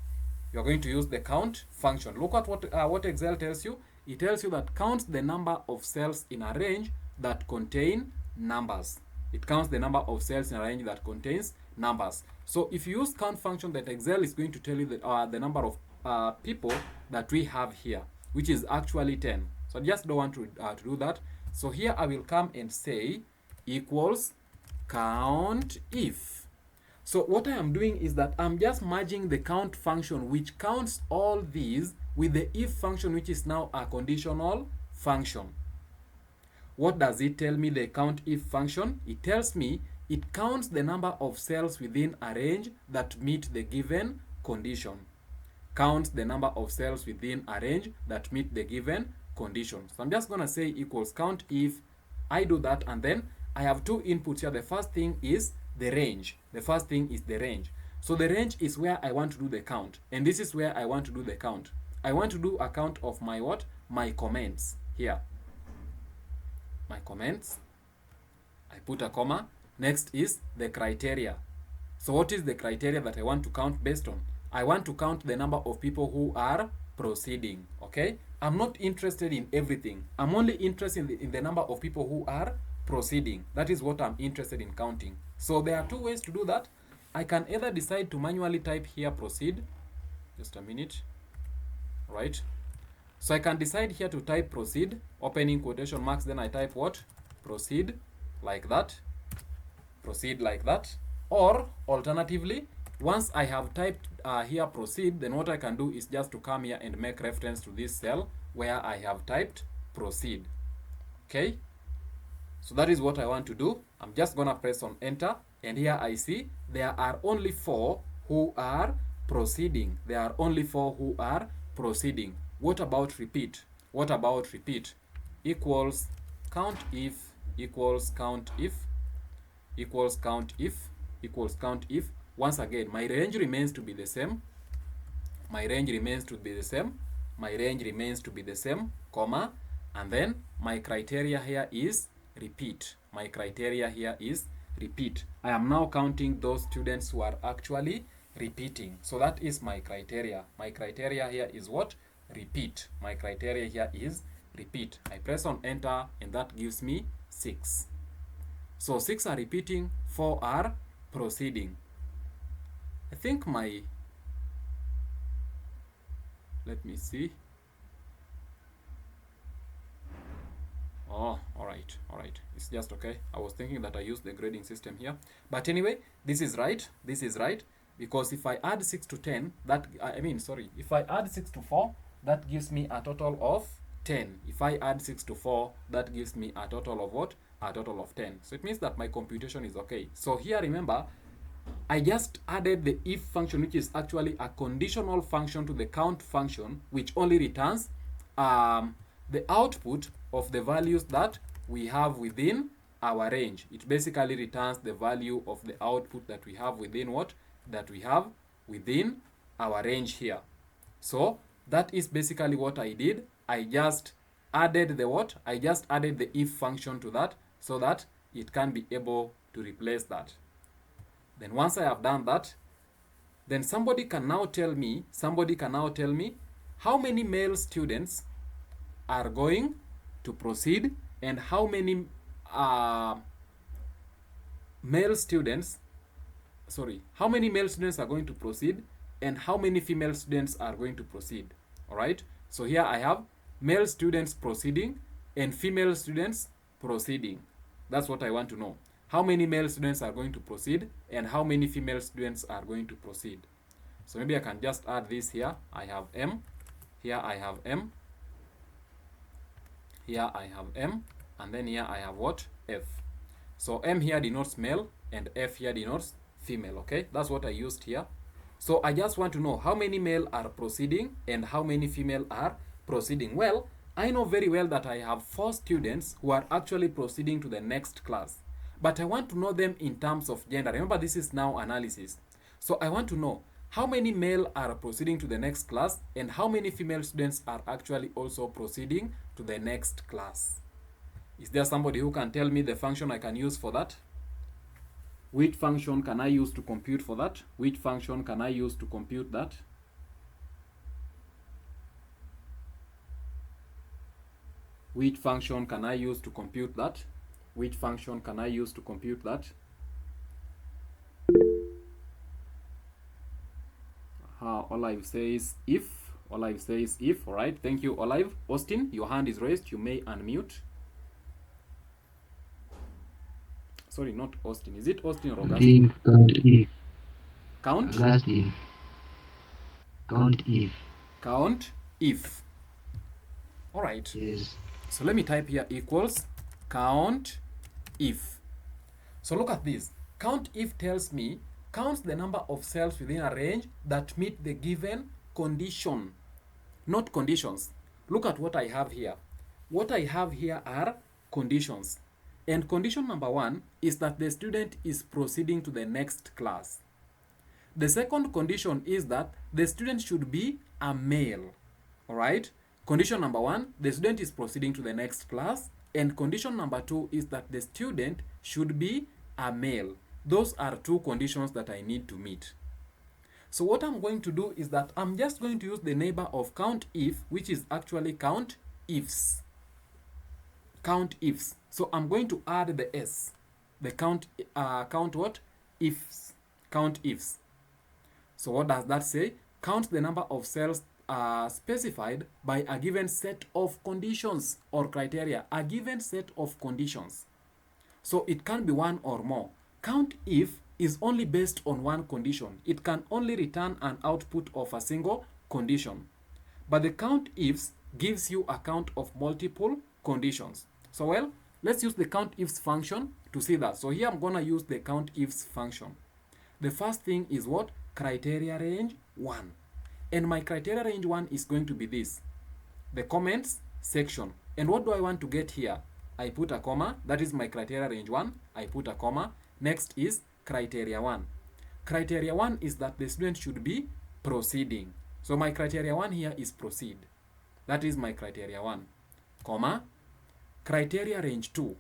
You are going to use the count function. Look at what Excel tells you. It tells you that counts the number of cells in a range that contain numbers. It counts the number of cells in a range that contains numbers. So if you use count function, that Excel is going to tell you the number of people that we have here, which is actually 10. So I just don't want to do that. So here I will come and say equals count if. So what I am doing is that I'm just merging the count function, which counts all these, with the if function, which is now a conditional function. What does it tell me, the count if function? It tells me it counts the number of cells within a range that meet the given condition. Counts the number of cells within a range that meet the given condition. So I'm just going to say equals count if. I do that, and then I have two inputs here. The first thing is the range. So the range is where I want to do the count, and this is where I want to do the count. I want to do a count of my what? My comments here. My comments. I put a comma. Next is the criteria. So what is the criteria that I want to count based on? I want to count the number of people who are proceeding. Okay? I'm not interested in everything. I'm only interested in the number of people who are proceeding. That is what I'm interested in counting. So there are two ways to do that. I can either decide to manually type here proceed. Just a minute. Right? So I can decide here to type proceed, opening quotation marks, then I type what? Proceed, like that. Proceed like that. Or alternatively, once I have typed here proceed, then what I can do is just to come here and make reference to this cell where I have typed proceed. Okay? So that is what I want to do. I'm just going to press on enter, and here I see there are only 4 who are proceeding. There are only 4 who are proceeding. What about repeat? What about repeat? Equals count if, equals count if, equals count if, equals count if. Once again, my range remains to be the same. My range remains to be the same. My range remains to be the same, comma, and then my criteria here is repeat. My criteria here is repeat. I am now counting those students who are actually repeating. So that is my criteria. My criteria here is what? Repeat. My criteria here is repeat. I press on enter, and that gives me 6. So 6 are repeating, 4 are proceeding. I think my, let me see. Oh, all right. It's just okay. I was thinking that I used the grading system here. But anyway, this is right. This is right. Because if I add 6 to 10, if I add 6 to 4, that gives me a total of 10. If I add 6 to 4, that gives me a total of what? A total of 10. So it means that my computation is okay. So here, remember, I just added the if function, which is actually a conditional function, to the count function, which only returns the output of the values that we have within our range. It basically returns the value of the output that we have within what? That we have within our range here. So that is basically what I did. I just added the what? I just added the if function to that, so that it can be able to replace that. Then once I have done that, then somebody can now tell me how many male students are going to proceed and how many male students how many male students are going to proceed and how many female students are going to proceed. All right, so here I have male students proceeding and female students proceeding. That's what I want to know. How many male students are going to proceed and how many female students are going to proceed. So maybe I can just add this here. I have M, here I have M, here I have M, and then here I have what? F. So M here denotes male and F here denotes female. Okay, that's what I used here. So I just want to know how many male are proceeding and how many female are proceeding. Well, I know very well that I have 4 students who are actually proceeding to the next class, but I want to know them in terms of gender. Remember, this is now analysis. So I want to know how many male are proceeding to the next class and how many female students are actually also proceeding to the next class. Is there somebody who can tell me the function I can use for that? Which function can I use to compute for that? Which function can I use to compute that? Which function can I use to compute that? Which function can I use to compute that? Olive says if. Olive says if. All right. Thank you, Olive. Austin, your hand is raised. You may unmute. Sorry, not Austin. Is it Austin or Augustine? Count if. Count? Augustine. Count if. Count if. All right. Yes. So let me type here equals count if. So look at this. Count if tells me counts the number of cells within a range that meet the given condition, not conditions. Look at what I have here. What I have here are conditions. And condition number 1 is that the student is proceeding to the next class. The second condition is that the student should be a male. All right? Condition number 1, the student is proceeding to the next class. And condition number 2 is that the student should be a male. Those are 2 conditions that I need to meet. So what I'm going to do is that I'm just going to use the neighbor of count if, which is actually count ifs. Count ifs. So I'm going to add the s, the count what? Ifs. Count ifs. So what does that say? Count the number of cells specified by a given set of conditions or criteria. A given set of conditions. So it can be one or more. Count if is only based on one condition. It can only return an output of a single condition. But the count ifs gives you a count of multiple conditions. So well, let's use the count ifs function to see that. So here I'm going to use the count ifs function. The first thing is what? Criteria range 1. And my criteria range 1 is going to be this. The comments section. And what do I want to get here? I put a comma. That is my criteria range 1. I put a comma. Next is criteria 1. Criteria 1 is that the student should be proceeding. So my criteria 1 here is proceed. That is my criteria 1. Comma. Criteria range 2.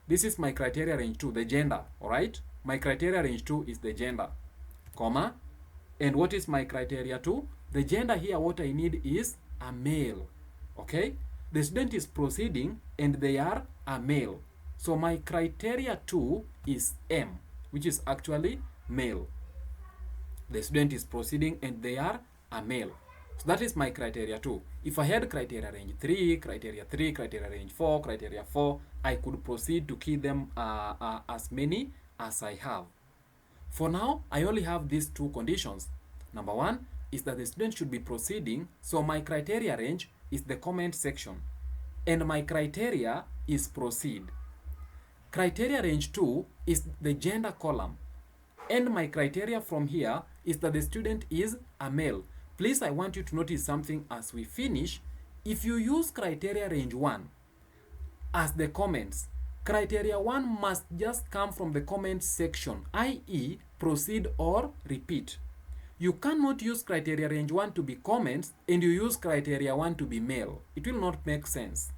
This is my criteria range 2, the gender. Alright? My criteria range 2 is the gender. Comma. And what is my criteria 2? The gender here, what I need is a male. Okay? The student is proceeding and they are a male. So my criteria 2 is M, which is actually male. The student is proceeding and they are a male. So that is my criteria 2. If I had criteria range 3, criteria range 4, criteria 4, I could proceed to key them as many as I have. For now, I only have these 2 conditions. Number 1 is that the student should be proceeding. So my criteria range is the comment section. And my criteria is proceed. Criteria range 2 is the gender column. And my criteria from here is that the student is a male. Please, I want you to notice something as we finish. If you use criteria range 1 as the comments, criteria 1 must just come from the comments section, i.e. proceed or repeat. You cannot use criteria range 1 to be comments and you use criteria 1 to be male. It will not make sense.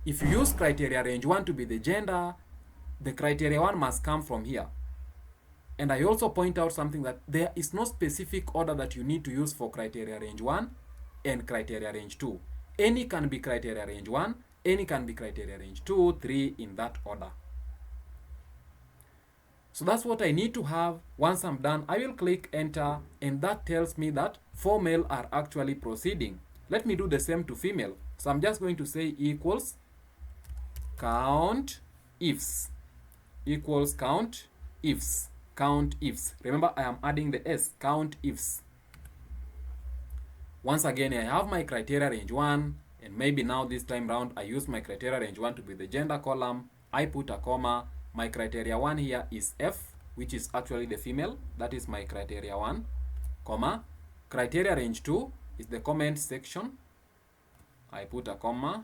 If you use criteria range 1 to be the gender, the criteria 1 must come from here. And I also point out something, that there is no specific order that you need to use for criteria range 1 and criteria range 2. Any can be criteria range 1, any can be criteria range 2, 3, in that order. So that's what I need to have. Once I'm done, I will click enter, and that tells me that 4 male are actually proceeding. Let me do the same to female. So I'm just going to say equals countifs, equals countifs, countifs. Remember, I am adding the s, countifs. Once again, I have my criteria range 1, and maybe now this time round I use my criteria range 1 to be the gender column. I put a comma. My criteria 1 here is F, which is actually the female. That is my criteria 1, comma. Criteria range 2 is the comment section. I put a comma.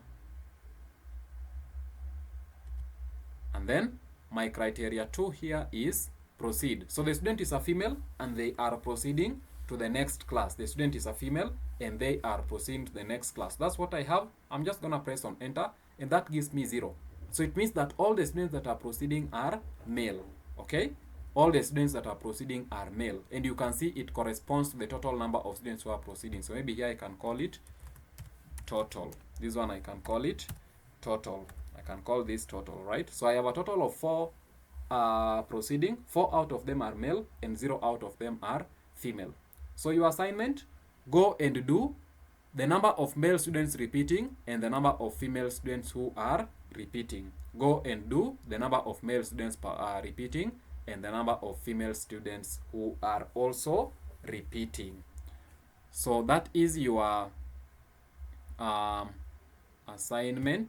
And then my criteria 2 here is proceed. So the student is a female and they are proceeding to the next class. The student is a female and they are proceeding to the next class. That's what I have. I'm just gonna press on enter, and that gives me 0. So it means that all the students that are proceeding are male. Okay? All the students that are proceeding are male. And you can see it corresponds to the total number of students who are proceeding. So maybe here I can call it total. This one I can call it total. I can call this total, right? So I have a total of 4 proceeding. 4 out of them are male and 0 out of them are female. So your assignment, go and do the number of male students repeating and the number of female students who are repeating. Go and do the number of male students repeating and the number of female students who are also repeating. So that is your assignment.